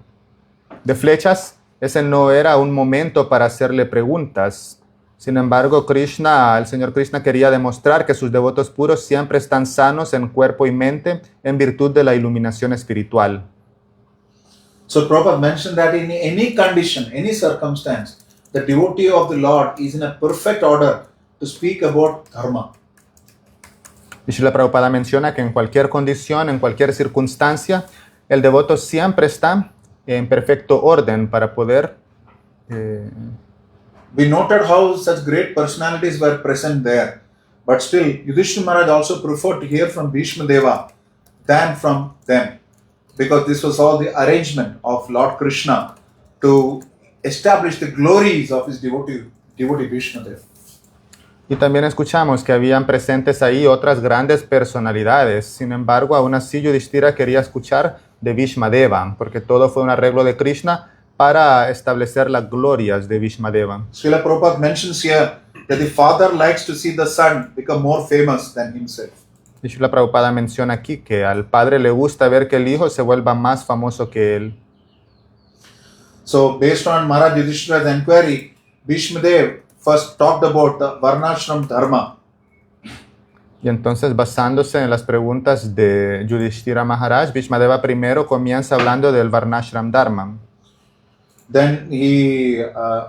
de flechas, ese no era un momento para hacerle preguntas. Sin embargo, el Señor Krishna quería demostrar que sus devotos puros siempre están sanos en cuerpo y mente en virtud de la iluminación espiritual. So Prabhupada mentioned that in any condition, any circumstance, the devotee of the Lord is in a perfect order to speak about dharma. Y Srila Prabhupada menciona que en cualquier condición, en cualquier circunstancia, el devoto siempre está en perfecto orden para poder... We noted how such great personalities were present there. But still, Yudhishthira Maharaj also preferred to hear from Bhishma Deva than from them. Because this was all the arrangement of Lord Krishna to establish the glories of his devotee Bhishma Deva. Y también escuchamos que habían presentes ahí otras grandes personalidades. Sin embargo, aún así Yudhishthira quería escuchar de Bhishma Deva, porque todo fue un arreglo de Krishna para establecer las glorias de Bhishma Deva. Srila Prabhupada mentions here that the father likes to see the son become more famous than himself. Y Srila Prabhupada menciona aquí que al padre le gusta ver que el hijo se vuelva más famoso que él. So, based on Maharaj Yudhishthira's inquiry, Bhishma Deva first talked about the Varnashram Dharma. Y entonces, basándose en las preguntas de Yudhishthira Maharaj, Bhishma Deva primero comienza hablando del Varnashram Dharma. Then he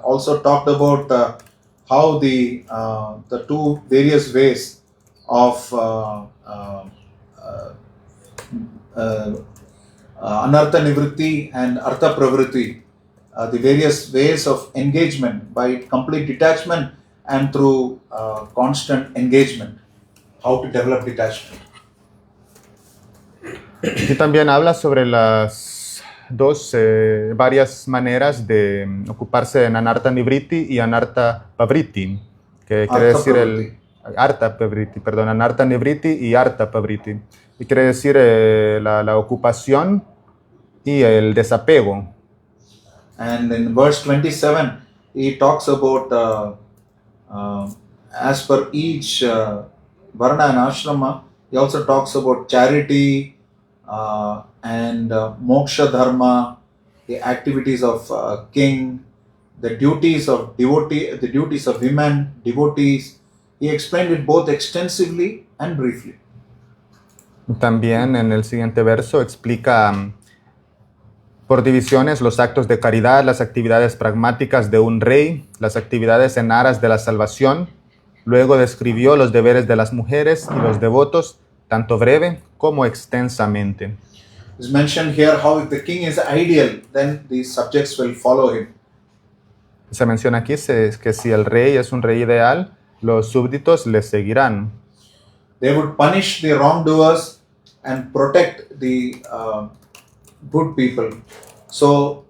also talked about how the two various ways of Anartha Nivritti and Artha Pravritti, the various ways of engagement by complete detachment and through constant engagement, how to develop detachment. Y también habla sobre las varias maneras de ocuparse en Anartha Nivritti y Anartha Pavritti, que quiere decir Anartha Nivritti y Artha Pavritti, y quiere decir la ocupación y el desapego. And in verse 27, he talks about as per each varna and ashrama, he also talks about charity and moksha dharma, the activities of king, the duties of devotee, the duties of women, devotees. He explained it both extensively and briefly. También en el siguiente verso explica por divisiones los actos de caridad, las actividades pragmáticas de un rey, las actividades en aras de la salvación. Luego describió los deberes de las mujeres y los devotos, tanto breve como extensamente. It's mentioned here how if the king is ideal, then the subjects will follow him. Se menciona aquí que si el rey es un rey ideal, los súbditos le seguirán. They would punish the wrongdoers and protect the good people. So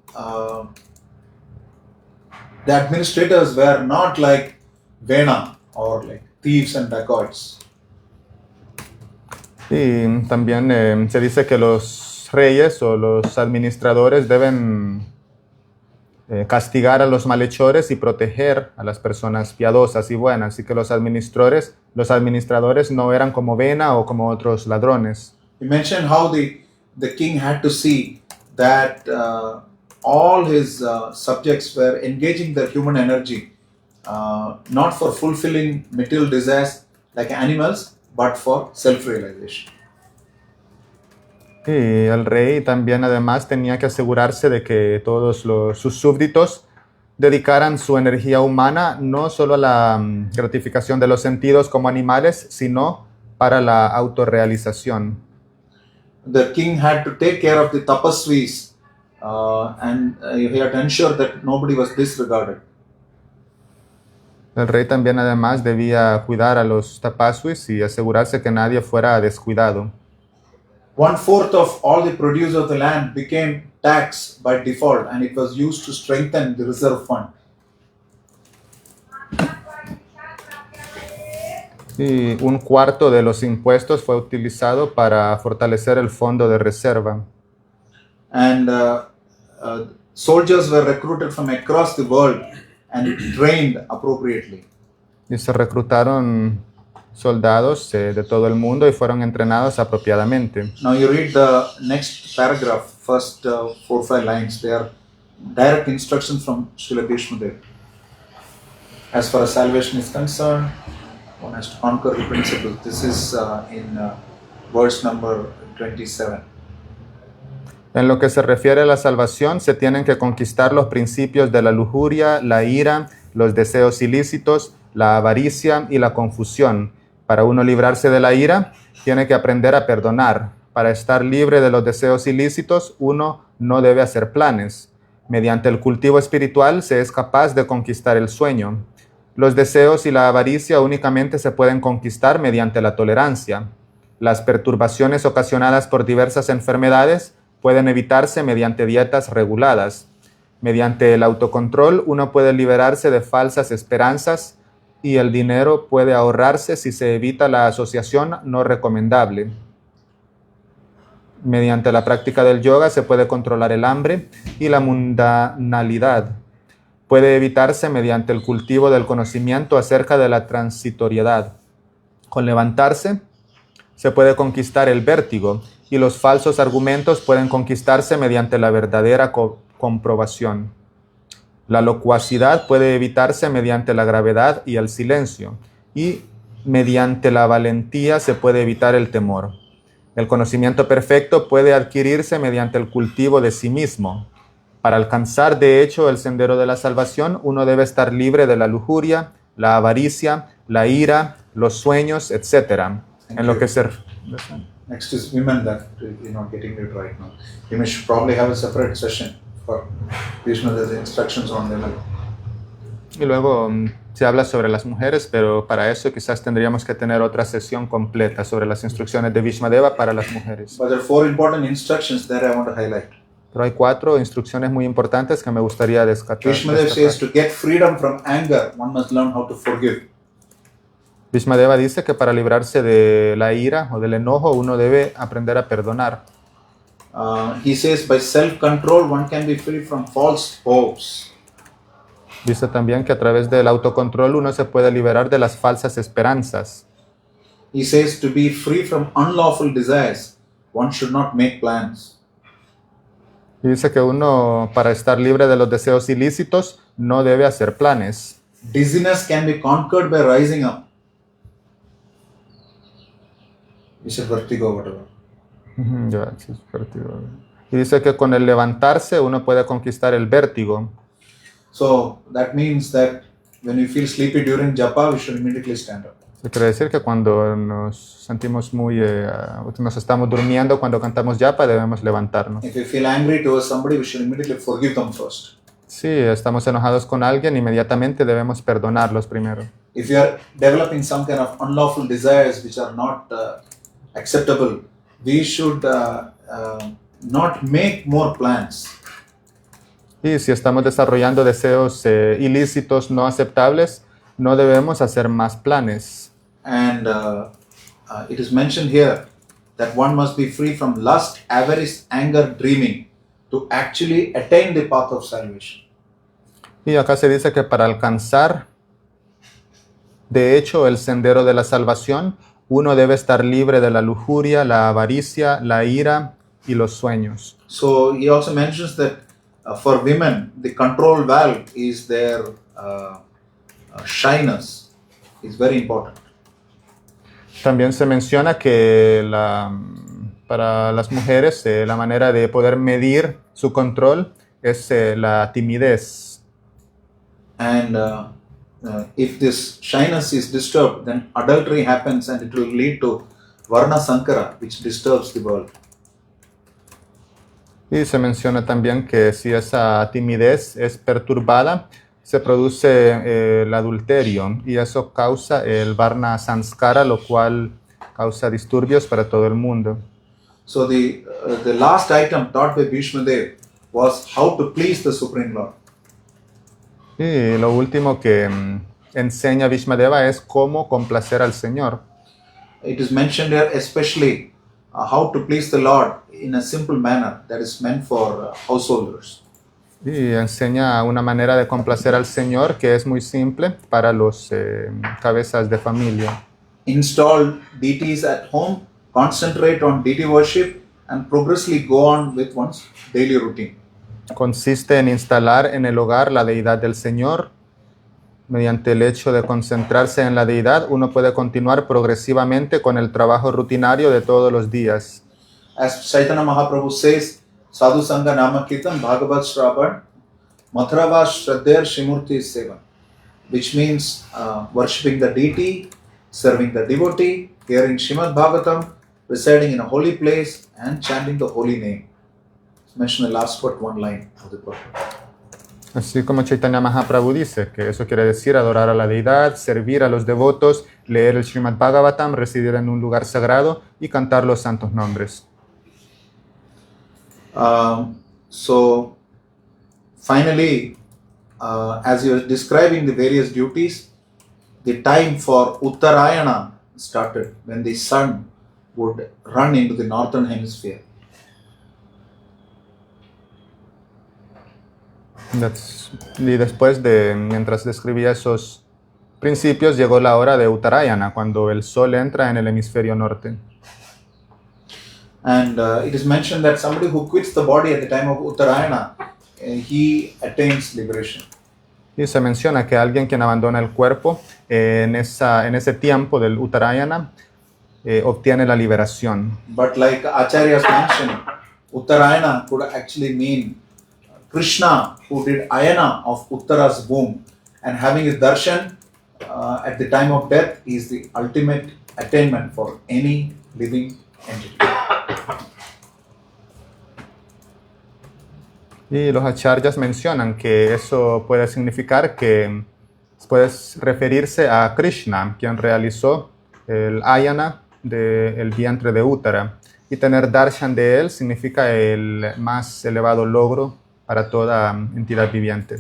the administrators were not like Vena or like thieves and dacoits. Y también se dice que los reyes o los administradores deben castigar a los malhechores y proteger a las personas piadosas y buenas. Así que los administradores no eran como Vena o como otros ladrones. He mentioned how the king had to see that all his subjects were engaging their human energy, not for fulfilling material desires like animals, but for self-realization. Y el rey también además tenía que asegurarse de que todos sus súbditos dedicaran su energía humana no solo a la gratificación de los sentidos como animales, sino para la autorrealización. The king had to take care of the tapasvis and he had to ensure that nobody was disregarded. El rey también además debía cuidar a los tapasuis y asegurarse que nadie fuera descuidado. 1/4 of all the produce of the land became tax by default, and it was used to strengthen the reserve fund. Y 1/4 de los impuestos fue utilizado para fortalecer el fondo de reserva. And soldiers were recruited from across the world and trained appropriately. Y se reclutaron soldados de todo el mundo y fueron entrenados apropiadamente. Now you read the next paragraph, first 4 or 5 lines. They are direct instructions from Srila Bhishma Dev. As far as salvation is concerned, one has to conquer the principles. This is in verse number 27. En lo que se refiere a la salvación, se tienen que conquistar los principios de la lujuria, la ira, los deseos ilícitos, la avaricia y la confusión. Para uno librarse de la ira, tiene que aprender a perdonar. Para estar libre de los deseos ilícitos, uno no debe hacer planes. Mediante el cultivo espiritual se es capaz de conquistar el sueño. Los deseos y la avaricia únicamente se pueden conquistar mediante la tolerancia. Las perturbaciones ocasionadas por diversas enfermedades pueden evitarse mediante dietas reguladas. Mediante el autocontrol, uno puede liberarse de falsas esperanzas y el dinero puede ahorrarse si se evita la asociación no recomendable. Mediante la práctica del yoga se puede controlar el hambre y la mundanalidad. Puede evitarse mediante el cultivo del conocimiento acerca de la transitoriedad. Con levantarse se puede conquistar el vértigo y los falsos argumentos pueden conquistarse mediante la verdadera comprobación. La locuacidad puede evitarse mediante la gravedad y el silencio, y mediante la valentía se puede evitar el temor. El conocimiento perfecto puede adquirirse mediante el cultivo de sí mismo. Para alcanzar de hecho el sendero de la salvación, uno debe estar libre de la lujuria, la avaricia, la ira, los sueños, etc. En lo que se... Next is women that you're not getting it right now. You should probably have a separate session for Bhishma Dev's instructions on women. Y luego se habla sobre las mujeres, pero para eso quizás tendríamos que tener otra sesión completa sobre las instrucciones de Bhishma Deva para las mujeres. But there are 4 important instructions that I want to highlight. Pero hay 4 instrucciones muy importantes que me gustaría destacar. Bhishma Deva says to get freedom from anger, one must learn how to forgive. Bhishma Deva dice que para librarse de la ira o del enojo uno debe aprender a perdonar. He says by self-control one can be free from false hopes. Dice también que a través del autocontrol uno se puede liberar de las falsas esperanzas. He says to be free from unlawful desires, one should not make plans. Y dice que uno, para estar libre de los deseos ilícitos, no debe hacer planes. Dizziness can be conquered by rising up. It's a vertigo, whatever. Y dice que con el levantarse uno puede conquistar el vértigo. So that means that when we feel sleepy during japa, we should immediately stand up. Eso quiere decir que cuando nos sentimos nos estamos durmiendo, cuando cantamos japa, debemos levantarnos. If we feel angry towards somebody, we should immediately forgive them first. Si estamos enojados con alguien, inmediatamente debemos perdonarlos primero. If you are developing some kind of unlawful desires which are not acceptable, we should not make more plans. Y si estamos desarrollando deseos ilícitos no aceptables, no debemos hacer más planes. And it is mentioned here that one must be free from lust, avarice, anger, dreaming to actually attain the path of salvation. Y acá se dice que para alcanzar, de hecho, el sendero de la salvación, uno debe estar libre de la lujuria, la avaricia, la ira y los sueños. So he also mentions that for women, the control valve is their shyness. It's very important. También se menciona que para las mujeres la manera de poder medir su control es la timidez. And if this shyness is disturbed, then adultery happens and it will lead to Varna Sankara, which disturbs the world. Y se menciona también que si esa timidez es perturbada, se produce el adulterio y eso causa el varna sanskara, lo cual causa disturbios para todo el mundo. So the last item taught by Bhishma Dev was how to please the Supreme Lord. Y lo último que enseña Bhishmadeva es cómo complacer al Señor. It is mentioned here especially how to please the Lord in a simple manner that is meant for householders. Y enseña una manera de complacer al Señor que es muy simple para los cabezas de familia. Install deities at home, concentrate on deity worship, and progressively go on with one's daily routine. Consiste en instalar en el hogar la deidad del Señor. Mediante el hecho de concentrarse en la deidad, uno puede continuar progresivamente con el trabajo rutinario de todos los días. As Chaitanya Mahaprabhu says, Sadhu Sangha Nama Kirtan Bhagavat Shravan Matharavas Shraddhar Shrimurti Seva, which means worshipping the deity, serving the devotee, hearing Srimad Bhagavatam, residing in a holy place, and chanting the holy name. It's mentioned in the last but one line of the Prabhupada. Así como Chaitanya Mahaprabhu dice, que eso quiere decir adorar a la deidad, servir a los devotos, leer el Srimad Bhagavatam, residir en un lugar sagrado y cantar los santos nombres. So, finally, as you are describing the various duties, the time for Uttarayana started when the sun would run into the northern hemisphere. Y después de, mientras describía esos principios, llegó la hora de Uttarayana, cuando el sol entra en el hemisferio norte. And it is mentioned that somebody who quits the body at the time of Uttarayana, he attains liberation. Y se menciona que alguien quien abandona el cuerpo en ese tiempo del Uttarayana obtiene la liberación. But like Acharyas mentioned, Uttarayana could actually mean Krishna, who did ayana of Uttara's womb, and having his darshan at the time of death is the ultimate attainment for any living entity. Y los acharyas mencionan que eso puede significar que puede referirse a Krishna, quien realizó el ayana del vientre de Uttara. Y tener darshan de él significa el más elevado logro para toda entidad viviente.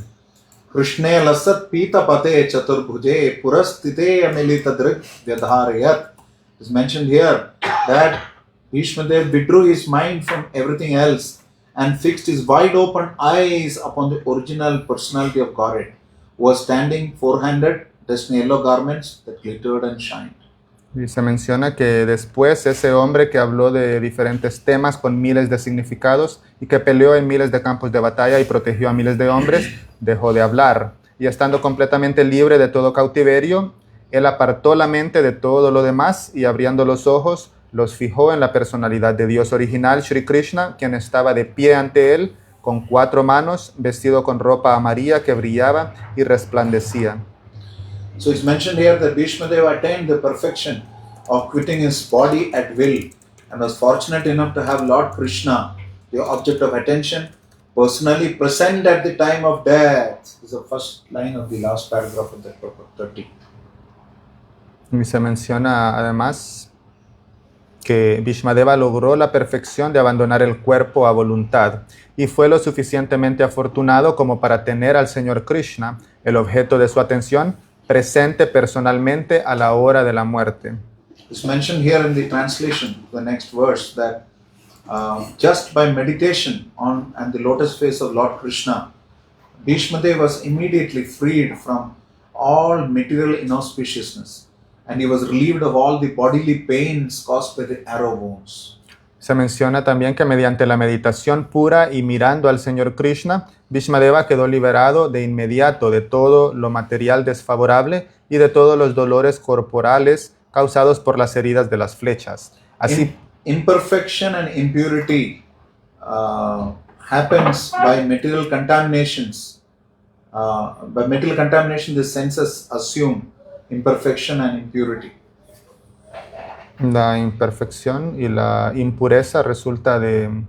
Krishne lasat pita pate chaturbhuje purastite amilita drik vyadharayat. It is mentioned here that Bhishma Dev withdrew his mind from everything else and fixed his wide open eyes upon the original personality of Godhead, who was standing four-handed, dressed in yellow garments that glittered and shined. Y se menciona que después ese hombre que habló de diferentes temas con miles de significados y que peleó en miles de campos de batalla y protegió a miles de hombres, dejó de hablar. Y estando completamente libre de todo cautiverio, él apartó la mente de todo lo demás y abriendo los ojos, los fijó en la personalidad de Dios original, Shri Krishna, quien estaba de pie ante él, con 4 manos, vestido con ropa amarilla que brillaba y resplandecía. So it's mentioned here that Bhishma Deva attained the perfection of quitting his body at will and was fortunate enough to have Lord Krishna, the object of attention, personally present at the time of death. This is the first line of the last paragraph of that purport, 30. Y se menciona además que Bhishmadeva logró la perfección de abandonar el cuerpo a voluntad y fue lo suficientemente afortunado como para tener al Señor Krishna, el objeto de su atención, presente personalmente a la hora de la muerte. It's mentioned here in the translation, the next verse, that just by meditation on and the lotus face of Lord Krishna, Bhishmadeva was immediately freed from all material inauspiciousness, and he was relieved of all the bodily pains caused by the arrow wounds. Se menciona también que mediante la meditación pura y mirando al Señor Krishna, Bhishmadeva quedó liberado de inmediato de todo lo material desfavorable y de todos los dolores corporales causados por las heridas de las flechas. Así, Imperfection and impurity happens by material contaminations. By material contamination, the senses assume imperfection and impurity. la imperfección y la impureza resulta de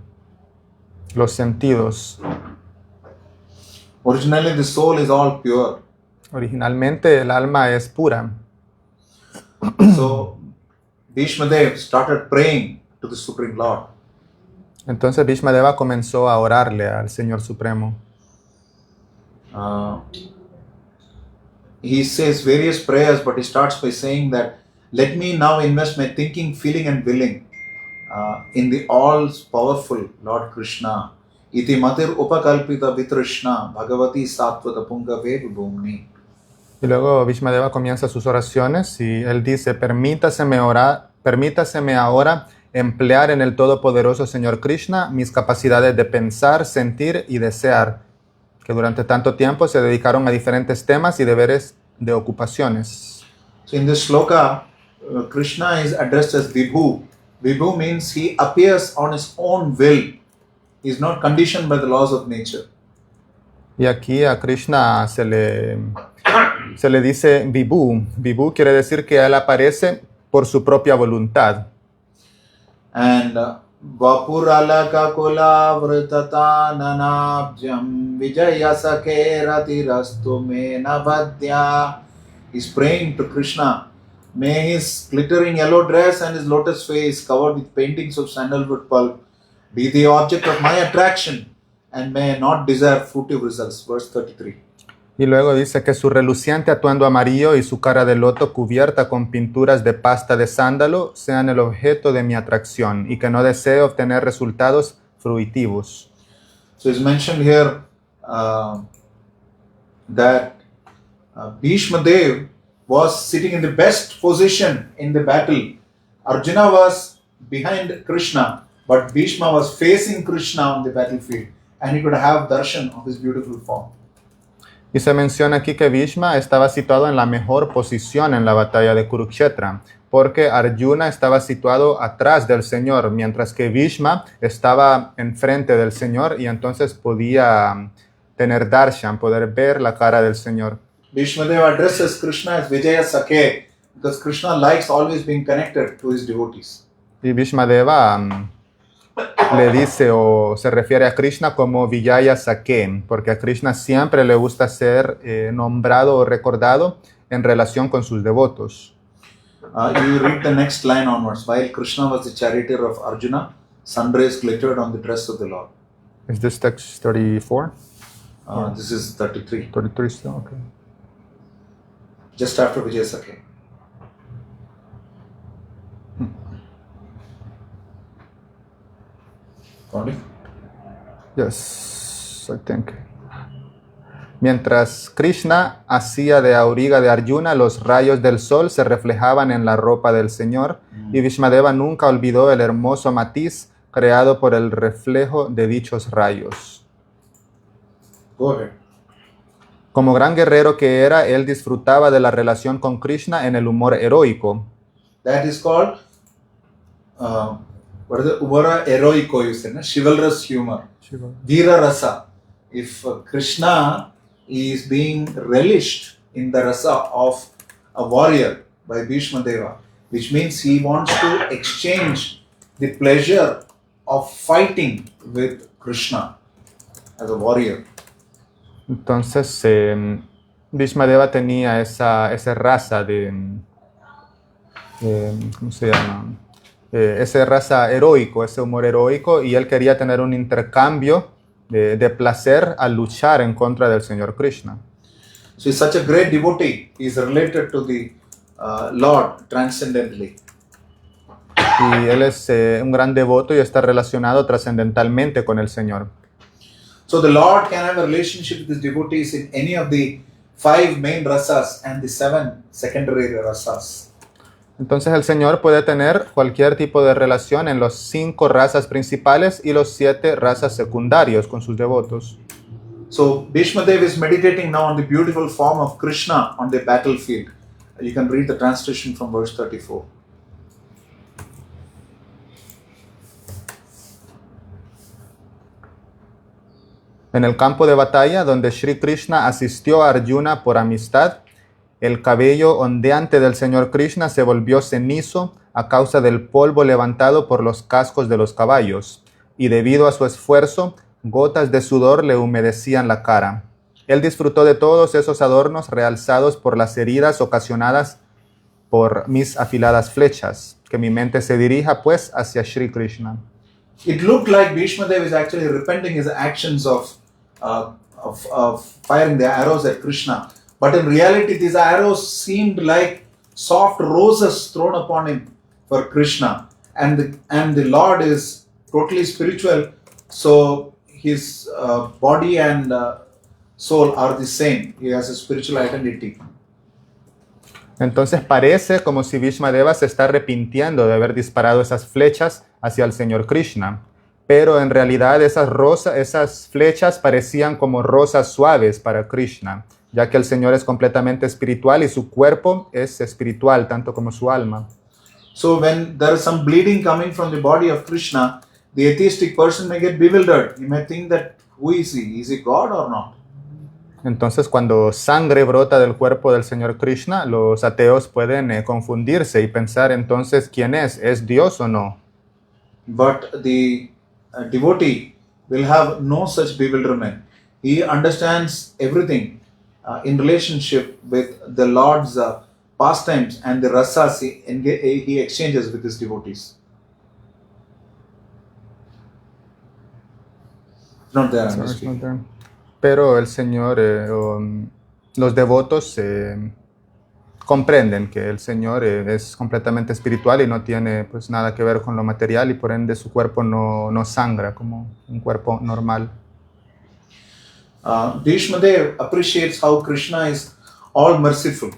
los sentidos. Originally, the soul is all pure. Originalmente el alma es pura. So, Bhishma Dev started praying to the Supreme Lord. Entonces Bhishmadeva comenzó a orarle al Señor Supremo. He says various prayers, but he starts by saying that, let me now invest my thinking, feeling and willing in the all-powerful Lord Krishna. Iti matir upakalpita vitrishna bhagavati sattvata pungave vibhumni. Y luego Bhishmadeva comienza sus oraciones y él dice, permítaseme ahora emplear en el todopoderoso Señor Krishna mis capacidades de pensar, sentir y desear, que durante tanto tiempo se dedicaron a diferentes temas y deberes de ocupaciones. So in this sloka, Krishna is addressed as Vibhu. Vibhu means he appears on his own will. He is not conditioned by the laws of nature. Y aquí a Krishna se le dice Vibhu. Vibhu quiere decir que él aparece por su propia voluntad. And Vapuralaka Kula Vritata Nanabjam Vijaya Sake Ratirastu Mena Vadya. He's praying to Krishna. May his glittering yellow dress and his lotus face covered with paintings of sandalwood pulp be the object of my attraction and may I not desire fruitive results. Verse 33. Y luego dice que su reluciente atuendo amarillo y su cara de loto cubierta con pinturas de pasta de sándalo sean el objeto de mi atracción y que no desee obtener resultados fruitivos. So it's mentioned here that Bhishma Dev was sitting in the best position in the battle. Arjuna was behind Krishna, but Bhishma was facing Krishna on the battlefield and he could have darshan of his beautiful form. Y se menciona aquí que Bhishma estaba situado en la mejor posición en la batalla de Kurukshetra, porque Arjuna estaba situado atrás del Señor, mientras que Bhishma estaba enfrente del Señor y entonces podía tener darshan, poder ver la cara del Señor. Bhishma Dev addresses Krishna as Vijaya Sakhe because Krishna likes always being connected to his devotees. Y Bhishmadeva le dice o se refiere a Krishna como Vijaya Sakhe, porque a Krishna siempre le gusta ser nombrado o recordado en relación con sus devotos. You read the next line onwards. While Krishna was the charioteer of Arjuna, sun rays glittered on the dress of the Lord. Is this text 34? This is 33. 33 still? Okay. Just after Vijaya Sakhe. Only? Yes, I think. Mientras Krishna hacía de auriga de Arjuna, los rayos del sol se reflejaban en la ropa del Señor, y Bhishmadeva nunca olvidó el hermoso matiz creado por el reflejo de dichos rayos. Go ahead. Como gran guerrero que era, él disfrutaba de la relación con Krishna en el humor heroico. That is called what is the humor heroico, you say, no? Chivalrous humor. Veera rasa. If Krishna is being relished in the rasa of a warrior by Bhishma Deva, which means he wants to exchange the pleasure of fighting with Krishna as a warrior. Entonces, Bhishmadeva tenía esa raza de, ¿cómo se llama? Esa raza heroico, ese humor heroico, y él quería tener un intercambio de placer al luchar en contra del Señor Krishna. So he's such a great devotee. He is related to the Lord transcendently. Y él es un gran devoto y está relacionado trascendentalmente con el Señor. So the Lord can have a relationship with his devotees in any of the 5 main rasas and the 7 secondary rasas. Entonces el Señor puede tener cualquier tipo de relación en los 5 razas principales y los 7 razas secundarios con sus devotos. So Bhishma Dev is meditating now on the beautiful form of Krishna on the battlefield. You can read the translation from verse 34. En el campo de batalla, donde Sri Krishna asistió a Arjuna por amistad, el cabello ondeante del Señor Krishna se volvió cenizo a causa del polvo levantado por los cascos de los caballos, y debido a su esfuerzo, gotas de sudor le humedecían la cara. Él disfrutó de todos esos adornos realzados por las heridas ocasionadas por mis afiladas flechas. Que mi mente se dirija pues hacia Shri Krishna. It looked like Bhishma Dev is actually repenting his actions of firing the arrows at Krishna. But in reality, these arrows seemed like soft roses thrown upon him for Krishna. And the Lord is totally spiritual, so his body and soul are the same. He has a spiritual identity. Entonces parece como si Bhishma Deva se está arrepintiendo de haber disparado esas flechas hacia el Señor Krishna. Pero en realidad esas flechas parecían como rosas suaves para Krishna, ya que el Señor es completamente espiritual y su cuerpo es espiritual, tanto como su alma. So when there is some bleeding coming from the body of Krishna, the atheistic person may get bewildered. He may think that, who is he? Is he God or not? Entonces, cuando sangre brota del cuerpo del Señor Krishna, los ateos pueden confundirse y pensar entonces, ¿quién es? ¿Es Dios o no? But the devotee will have no such bewilderment. He understands everything in relationship with the Lord's pastimes and the rasas he exchanges with his devotees. Not there, I'm speaking. Pero el Señor, los devotos comprenden que el Señor es completamente espiritual y no tiene pues nada que ver con lo material y por ende su cuerpo no sangra como un cuerpo normal. Bhishma Dev appreciates how Krishna is all merciful.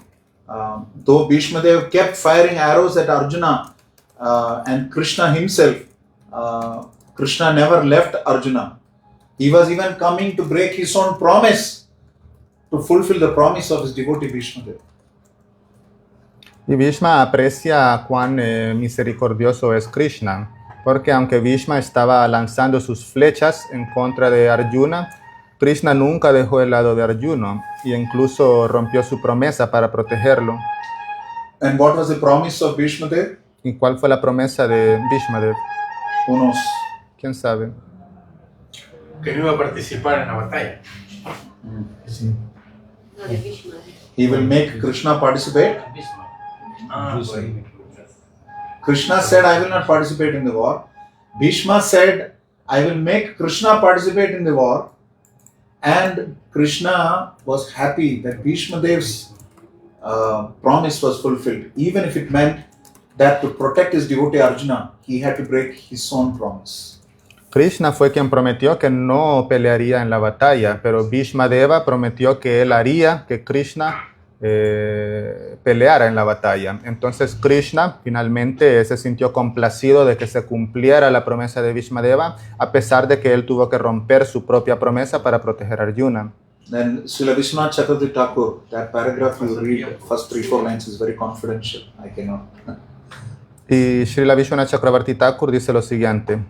Though Bhishma Dev kept firing arrows at Arjuna and Krishna himself, Krishna never left Arjuna. He was even coming to break his own promise to fulfill the promise of his devotee Bhishma Dev. Y Bhishma aprecia cuán misericordioso es Krishna, porque aunque Bhishma estaba lanzando sus flechas en contra de Arjuna, Krishna nunca dejó el lado de Arjuna y incluso rompió su promesa para protegerlo. And what was the promise of Bhishma Dev? ¿Y cuál fue la promesa de Bhishma Dev? Who knows? ¿Quién sabe? Que no iba a participar en la batalla. Sí. No, de Bhishma. He will make Krishna participate. Krishna said, I will not participate in the war. Bhishma said, I will make Krishna participate in the war. And Krishna was happy that Bhishma Dev's promise was fulfilled. Even if it meant that to protect his devotee Arjuna, he had to break his own promise. Krishna fue quien prometió que no pelearía en la batalla, pero Bhishma Deva prometió que él haría que Krishna peleara en la batalla. Entonces Krishna finalmente se sintió complacido de que se cumpliera la promesa de Bhishma Deva, a pesar de que él tuvo que romper su propia promesa para proteger a Arjuna. Then Srila Vishwanath Chakravarti Thakur, that paragraph you read, first 3-4 lines is very confidential. I cannot. Y Srila Vishwanath Chakravarti Thakur dice lo siguiente.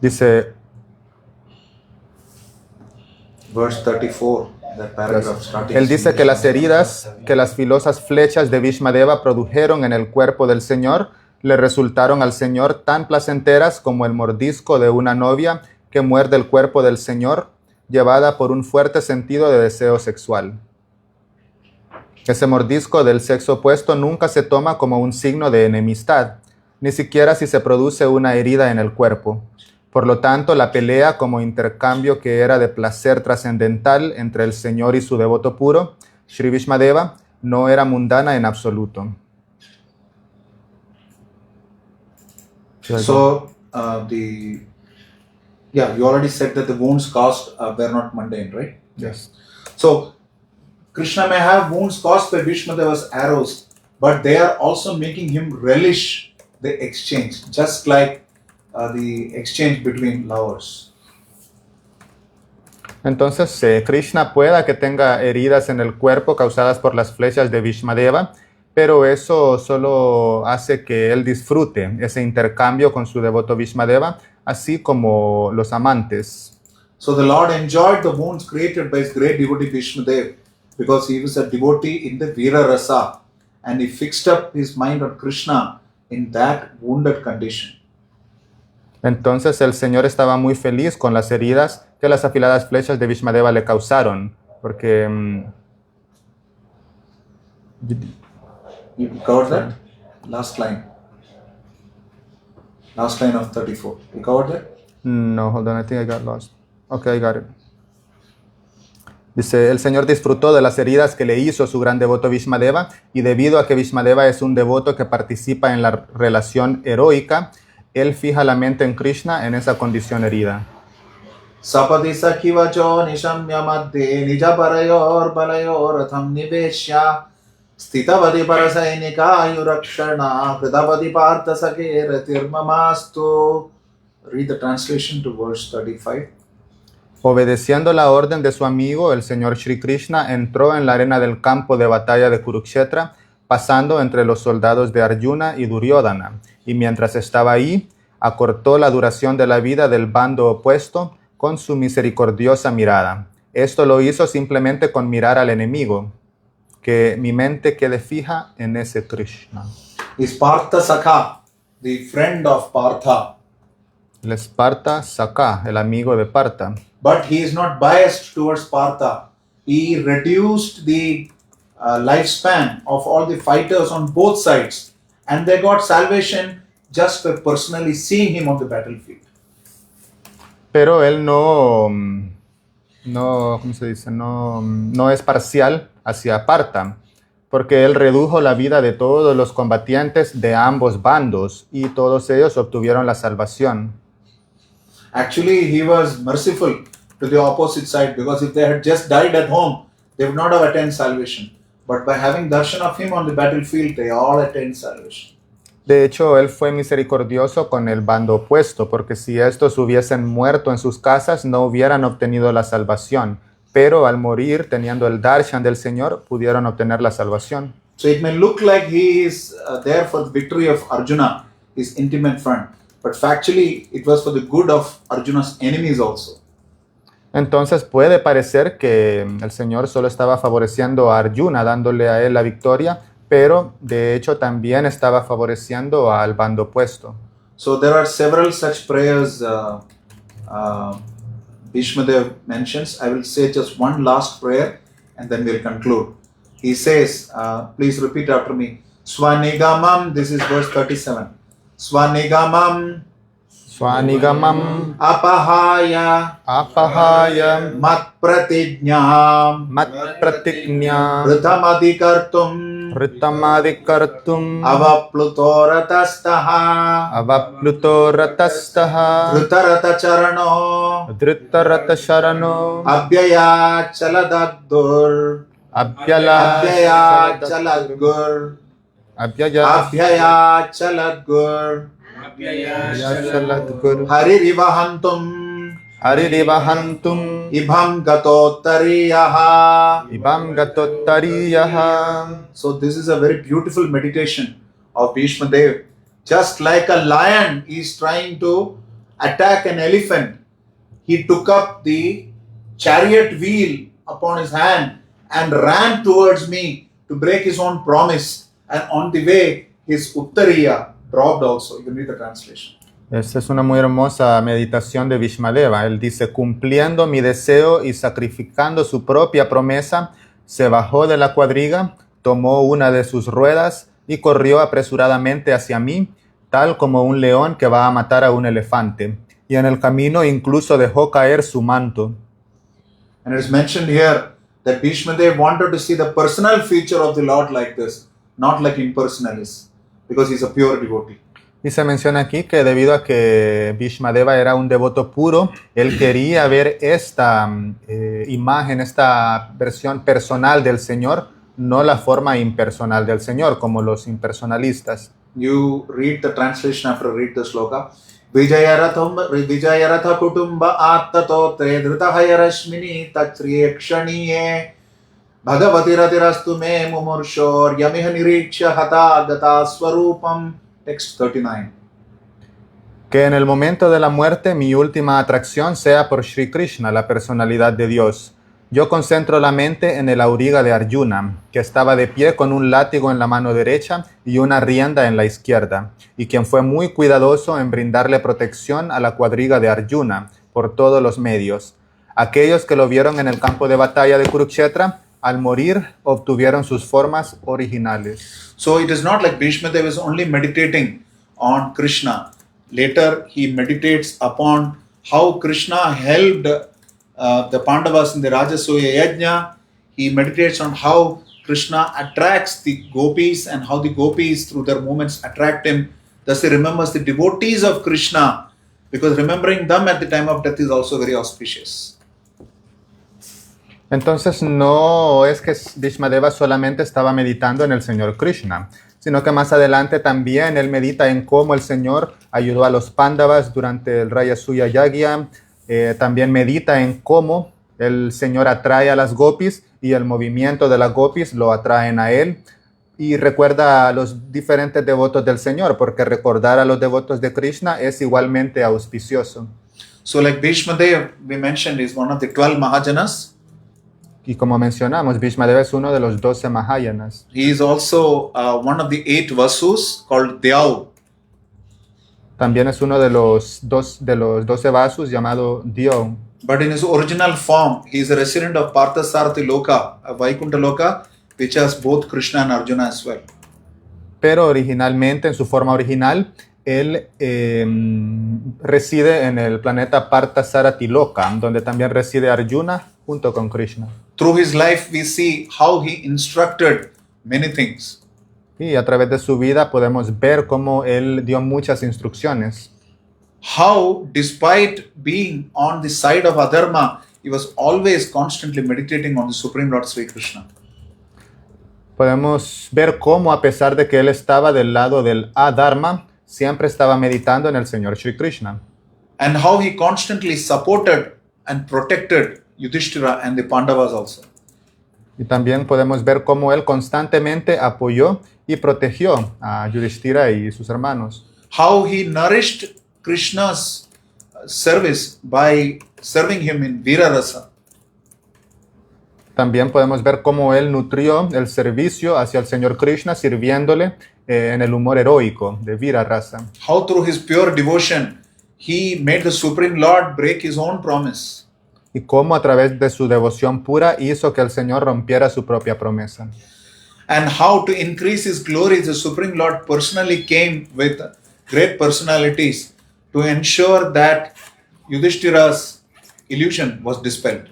Dice, Verse 34, that paragraph starting. él dice que las heridas que las filosas flechas de Bhishma Deva produjeron en el cuerpo del Señor le resultaron al Señor tan placenteras como el mordisco de una novia que muerde el cuerpo del Señor, llevada por un fuerte sentido de deseo sexual. Ese mordisco del sexo opuesto nunca se toma como un signo de enemistad, ni siquiera si se produce una herida en el cuerpo. Por lo tanto, la pelea como intercambio que era de placer trascendental entre el Señor y su devoto puro, Shri Bhishma Deva, no era mundana en absoluto. So, you already said that the wounds caused were not mundane, right? Yes. So, Krishna may have wounds caused by Bhishma Deva's arrows, but they are also making him relish the exchange, just like the exchange between lovers. Entonces, Krishna pueda que tenga heridas en el cuerpo causadas por las flechas de Bhishma Deva, pero eso solo hace que él disfrute ese intercambio con su devoto Bhishma Deva, así como los amantes. So the Lord enjoyed the wounds created by his great devotee Bhishma Dev because he was a devotee in the Vira Rasa and he fixed up his mind on Krishna in that wounded condition. Entonces el Señor estaba muy feliz con las heridas que las afiladas flechas de Bhishmadeva le causaron, porque You covered that? Last line. Last line of 34. You covered that? no, hold on, I think I got lost. Okay, I got it. Dice, el Señor disfrutó de las heridas que le hizo su gran devoto Bhishmadeva, y debido a que Bhishmadeva es un devoto que participa en la relación heroica, él fija la mente en Krishna en esa condición herida. Sapati sakhivacho nishamya madhye nija parayor balayor atham niveshya stitavati parasainika yurakshana kridavati partha sakhe ratirmamastu. Read the translation to verse 35. Obedeciendo la orden de su amigo, el Señor Shri Krishna entró en la arena del campo de batalla de Kurukshetra, pasando entre los soldados de Arjuna y Duryodhana, y mientras estaba ahí, acortó la duración de la vida del bando opuesto con su misericordiosa mirada. Esto lo hizo simplemente con mirar al enemigo, que mi mente quede fija en ese Krishna. Is Partha Sakha, the friend of Partha, El Esparta Saka, el amigo de Partha. but he is not biased towards Partha. He reduced the lifespan of all the fighters on both sides, and they got salvation just by personally seeing him on the battlefield. Pero él ¿cómo se dice? No es parcial hacia Partha, porque él redujo la vida de todos los combatientes de ambos bandos y todos ellos obtuvieron la salvación. Actually, he was merciful to the opposite side, because if they had just died at home, they would not have attained salvation. But by having darshan of him on the battlefield, they all attained salvation. De hecho, él fue misericordioso con el bando opuesto, porque si estos hubiesen muerto en sus casas, no hubieran obtenido la salvación. Pero al morir, teniendo el darshan del Señor, pudieron obtener la salvación. So it may look like he is there for the victory of Arjuna, his intimate friend. But factually, it was for the good of Arjuna's enemies also. Entonces puede parecer que el Señor solo estaba favoreciendo a Arjuna, dándole a él la victoria, pero de hecho también estaba favoreciendo al bando opuesto. So there are several such prayers Bhishmadev mentions. I will say just one last prayer and then we'll conclude. He says, please repeat after me. Swanigamam, this is verse 37. Swanigamam Swanigamam apahaya apahaya mat pratijñam mat pratignya Ritamadhikartum Ritamadhikartum avaplutoratastaha avaplutoratastaha Dhritarata Dhritarata-sharano Abhyaya chaladagdur Abhyaya chaladgur Abhyaya chaladgur Chaladgur Haririvahantum Haririvahantum Ibham gatotariyaha. Ibam gatottariyaha. So this is a very beautiful meditation of Bhishma Dev. Just like a lion is trying to attack an elephant, he took up the chariot wheel upon his hand and ran towards me to break his own promise. And on the way, his uttariya dropped also. You can read the translation. Esta es una muy hermosa meditación de Bhishmadeva. Él dice, cumpliendo mi deseo y sacrificando su propia promesa, se bajó de la cuadriga, tomó una de sus ruedas y corrió apresuradamente hacia mí, tal como un león que va a matar a un elefante. Y en el camino incluso dejó caer su manto. And it is mentioned here that Bhishmadev wanted to see the personal feature of the Lord like this, not like impersonalist, because he is a pure devotee. Y se menciona aquí que debido a que Bhishmadeva era un devoto puro, él quería ver esta imagen, esta versión personal del Señor, no la forma impersonal del Señor, como los impersonalistas. You read the translation after read the sloka. Vijayaratha kutumba attatotre dhrutahaya rashmini tatriye kshaniye bhagavati ratirastu me mumurshor yamiha niriksha hata gata swarupam. Text 39. Que en el momento de la muerte mi última atracción sea por Sri Krishna, la personalidad de Dios. Yo concentro la mente en el auriga de Arjuna, que estaba de pie con un látigo en la mano derecha y una rienda en la izquierda, y quien fue muy cuidadoso en brindarle protección a la cuadriga de Arjuna por todos los medios. Aquellos que lo vieron en el campo de batalla de Kurukshetra, al morir, obtuvieron sus formas originales. So it is not like Bhishma Deva is only meditating on Krishna. Later, he meditates upon how Krishna helped the Pandavas in the Rajasuya Yajna. He meditates on how Krishna attracts the gopis and how the gopis through their movements attract him. Thus he remembers the devotees of Krishna, because remembering them at the time of death is also very auspicious. Entonces no es que Bhishmadeva solamente estaba meditando en el Señor Krishna, sino que más adelante también él medita en cómo el Señor ayudó a los Pándavas durante el Rajasuya Yagya. También medita en cómo el Señor atrae a las gopis y el movimiento de las gopis lo atraen a él. Y recuerda a los diferentes devotos del Señor, porque recordar a los devotos de Krishna es igualmente auspicioso. So like Bhishma Deva, we mentioned, is one of the 12 Mahajanas. Y como mencionamos, Bhishmadeva es uno de los 12 Mahayanas. He is also one of the 8 Vasus called Dyav. También es uno de los 12 Vasus llamado Dio. But in his original form, he is a resident of Parthasarathi Loka, a Vaikuntha Loka, which has both Krishna and Arjuna as well. Pero originalmente, en su forma original, él reside en el planeta Parthasarathi Loka, donde también reside Arjuna junto con Krishna. Through his life, we see how he instructed many things. Y a través de su vida podemos ver cómo él dio muchas instrucciones. How, despite being on the side of Adharma, he was always constantly meditating on the Supreme Lord Sri Krishna. Podemos ver cómo, a pesar de que él estaba del lado del Adharma, siempre estaba meditando en el Señor Sri Krishna. And how he constantly supported and protected Yudhishthira and the Pandavas also. Y también podemos ver cómo él constantemente apoyó y protegió a Yudhishthira y sus hermanos. How he nourished Krishna's service by serving him in Vira Rasa. También podemos ver cómo él nutrió el servicio hacia el Señor Krishna sirviéndole en el humor heroico de Vira Rasa. How through his pure devotion he made the Supreme Lord break his own promise. Y cómo a través de su devoción pura hizo que el Señor rompiera su propia promesa. And how to increase his glory, the Supreme Lord personally came with great personalities to ensure that Yudhishthira's illusion was dispelled.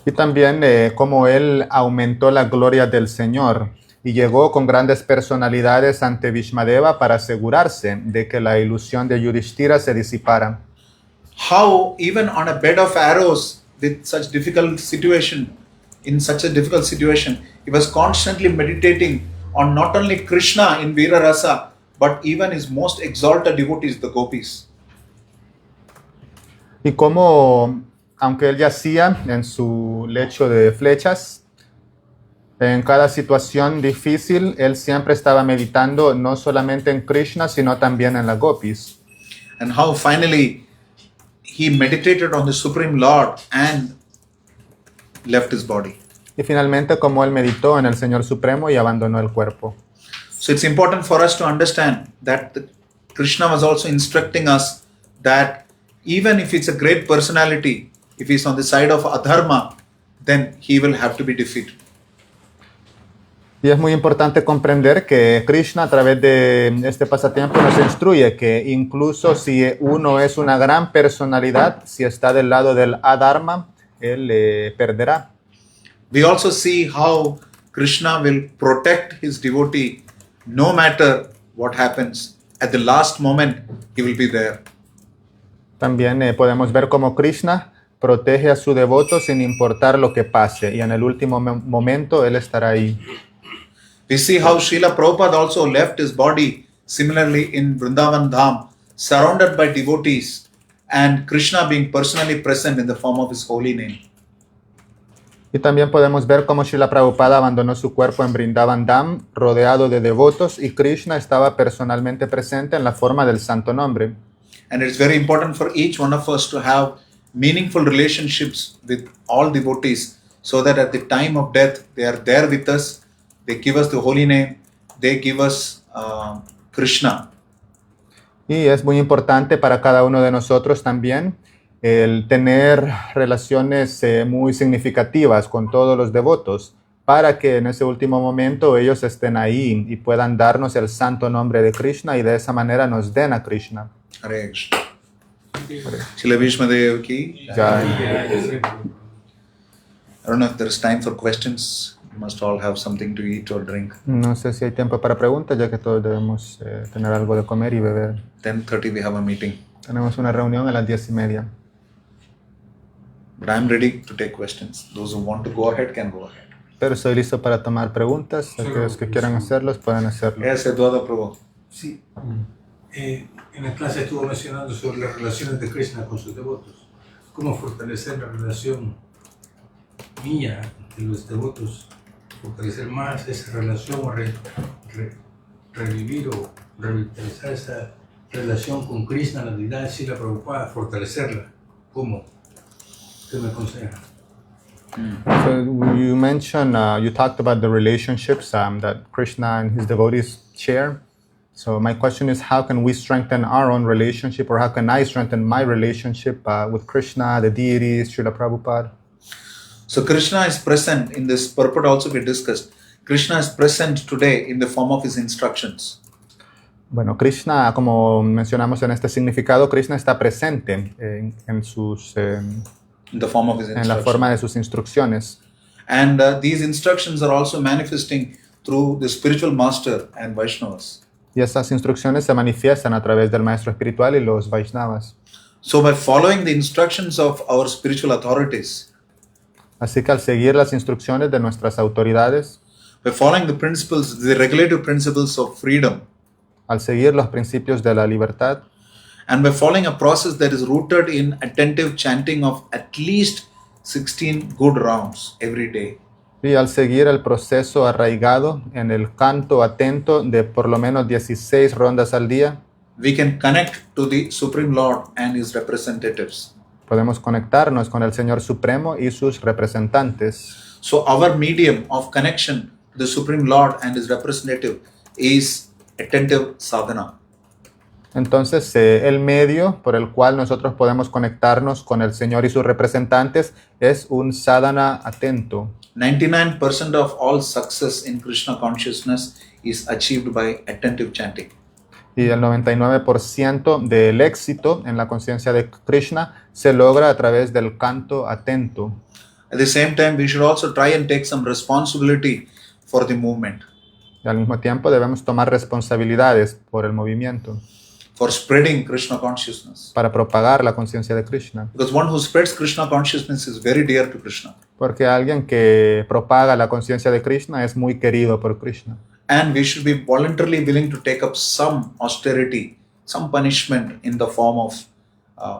Y también cómo él aumentó la gloria del Señor y llegó con grandes personalidades ante Bhishmadeva para asegurarse de que la ilusión de Yudhishthira se disipara. How even on a bed of arrows with such difficult situation, in such a difficult situation, he was constantly meditating on not only Krishna in Vira Rasa, but even his most exalted devotees, the gopis. Y cómo, aunque él yacía en su lecho de flechas, en cada situación difícil, él siempre estaba meditando no solamente en Krishna, sino también en las gopis. And how finally he meditated on the Supreme Lord and left his body. Y finalmente, como él meditó en el Señor Supremo y abandonó el cuerpo. So it's important for us to understand that Krishna was also instructing us that even if it's a great personality, if he's on the side of adharma, then he will have to be defeated. Y es muy importante comprender que Krishna a través de este pasatiempo nos instruye que incluso si uno es una gran personalidad, si está del lado del adharma, él perderá. We also see how Krishna will protect his devotee no matter what happens. At the last moment, he will be there. También podemos ver cómo Krishna protege a su devoto sin importar lo que pase y en el último momento él estará ahí. We see how Srila Prabhupada also left his body similarly in Vrindavan Dham, surrounded by devotees, and Krishna being personally present in the form of his holy name. Y también podemos ver cómo Srila Prabhupada abandonó su cuerpo en Vrindavan Dham, rodeado de devotos, y Krishna estaba personalmente presente en la forma del santo nombre. And it's very important for each one of us to have meaningful relationships with all devotees, so that at the time of death, they are there with us. They give us the holy name, they give us Krishna. Y es muy importante para cada uno de nosotros también el tener relaciones muy significativas con todos los devotos para que en ese último momento ellos estén ahí y puedan darnos el santo nombre de Krishna y de esa manera nos den a Krishna. Hare Krishna. Srila Bhishma Dev ki. Jai. I don't know if there is time for questions. You must all have something to eat or drink. No sé si hay tiempo para preguntas, ya que todos debemos tener algo de comer y beber. 10:30 we have a meeting. Tenemos una reunión a las 10:30. But I'm ready to take questions. Those who want to go ahead can go ahead. Pero estoy listo para tomar preguntas. Aquellos que quieran hacerlos pueden hacerlo. Yes, Eduardo Prabhu. Sí. En la clase estuvo mencionando sobre las relaciones de Krishna con sus devotos. Cómo fortalecer la relación mía de los devotos. Fortalecer más esa relación o revivir o revitalizar esa relación con Krishna, la deidad, Srila Prabhupada, fortalecerla. ¿Cómo? ¿Qué me aconseja? So you mentioned, you talked about the relationships that Krishna and his devotees share. So my question is, how can we strengthen our own relationship, or how can I strengthen my relationship with Krishna, the deities, Srila Prabhupada? So Krishna is present in this purport also we discussed. Krishna is present today in the form of his instructions. Bueno, Krishna, como mencionamos en este significado, Krishna está presente en The form of his la instructions. forma de sus instrucciones. And these instructions are also manifesting through the spiritual master and Vaishnavas. Y esas instrucciones se manifiestan a través del maestro espiritual y los Vaishnavas. So by following the instructions of our spiritual authorities, Así que al seguir las instrucciones de nuestras autoridades, by following the principles, the regulative principles of freedom, al seguir los principios de la libertad, and by following a process that is rooted in attentive chanting of at least 16 good rounds every day, y al seguir el proceso arraigado en el canto atento de por lo menos 16 rondas al día, we can connect to the Supreme Lord and his representatives. podemos conectarnos con el Señor Supremo y sus representantes. So our medium of connection to the Supreme Lord and his representative is attentive sadhana. Entonces, el medio por el cual nosotros podemos conectarnos con el Señor y sus representantes es un sadhana atento. 99% of all success in Krishna consciousness is achieved by attentive chanting. Y el 99% del éxito en la conciencia de Krishna se logra a través del canto atento. At the same time, we should also try and take some responsibility for the movement, Y al mismo tiempo debemos tomar responsabilidades por el movimiento, for spreading Krishna consciousness. para propagar la conciencia de Krishna. Because one who spreads Krishna consciousness is very dear to Krishna. Porque alguien que propaga la conciencia de Krishna es muy querido por Krishna. And we should be voluntarily willing to take up some austerity, some punishment in the form of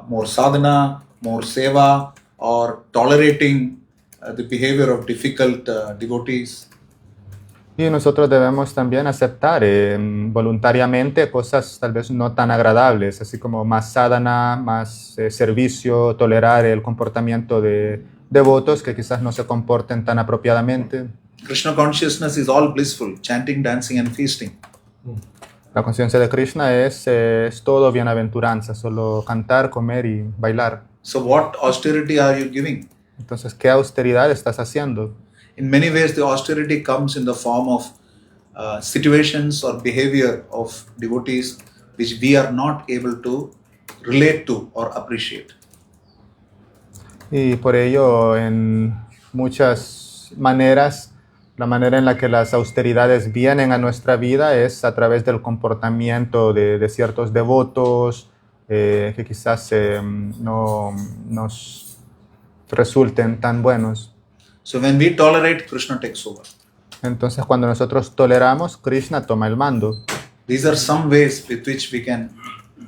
more sadhana, more seva, or tolerating the behavior of difficult devotees. Y nosotros debemos también aceptar voluntariamente cosas tal vez no tan agradables, así como más sadhana, más servicio, tolerar el comportamiento de devotos que quizás no se comporten tan apropiadamente. Krishna consciousness is all blissful, chanting, dancing, and feasting. La conciencia de Krishna es todo bienaventuranza, solo cantar, comer y bailar. So what austerity are you giving? Entonces, ¿qué austeridad estás haciendo? In many ways, the austerity comes in the form of situations or behavior of devotees which we are not able to relate to or appreciate. Y por ello, en muchas maneras, la manera en la que las austeridades vienen a nuestra vida es a través del comportamiento de ciertos devotos que quizás no nos resulten tan buenos. So when we tolerate, Krishna takes over. Entonces, cuando nosotros toleramos, Krishna toma el mando. These are some ways with which we can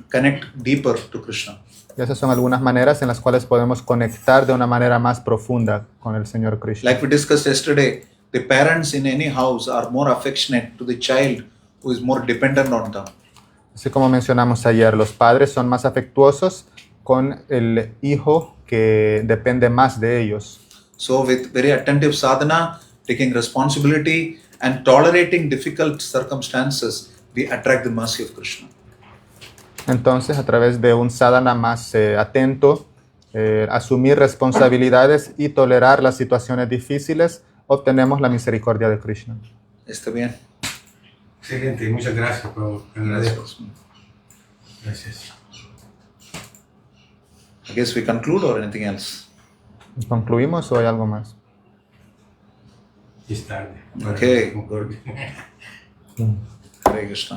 connect deeper to Krishna. Y esas son algunas maneras en las cuales podemos conectar de una manera más profunda con el Señor Krishna. Like we discussed yesterday, the parents in any house are more affectionate to the child who is more dependent on them. Así como mencionamos ayer, los padres son más afectuosos con el hijo que depende más de ellos. So with very attentive sadhana, taking responsibility and tolerating difficult circumstances, we attract the mercy of Krishna. Entonces, a través de un sadhana más atento, asumir responsabilidades y tolerar las situaciones difíciles, obtenemos la misericordia de Krishna. ¿Está bien? Excelente, muchas gracias, Prabhu. Te agradezco. Gracias. Gracias. I guess we conclude or anything else? ¿Concluimos o hay algo más? Y es tarde. Okay, good. Hare Krishna.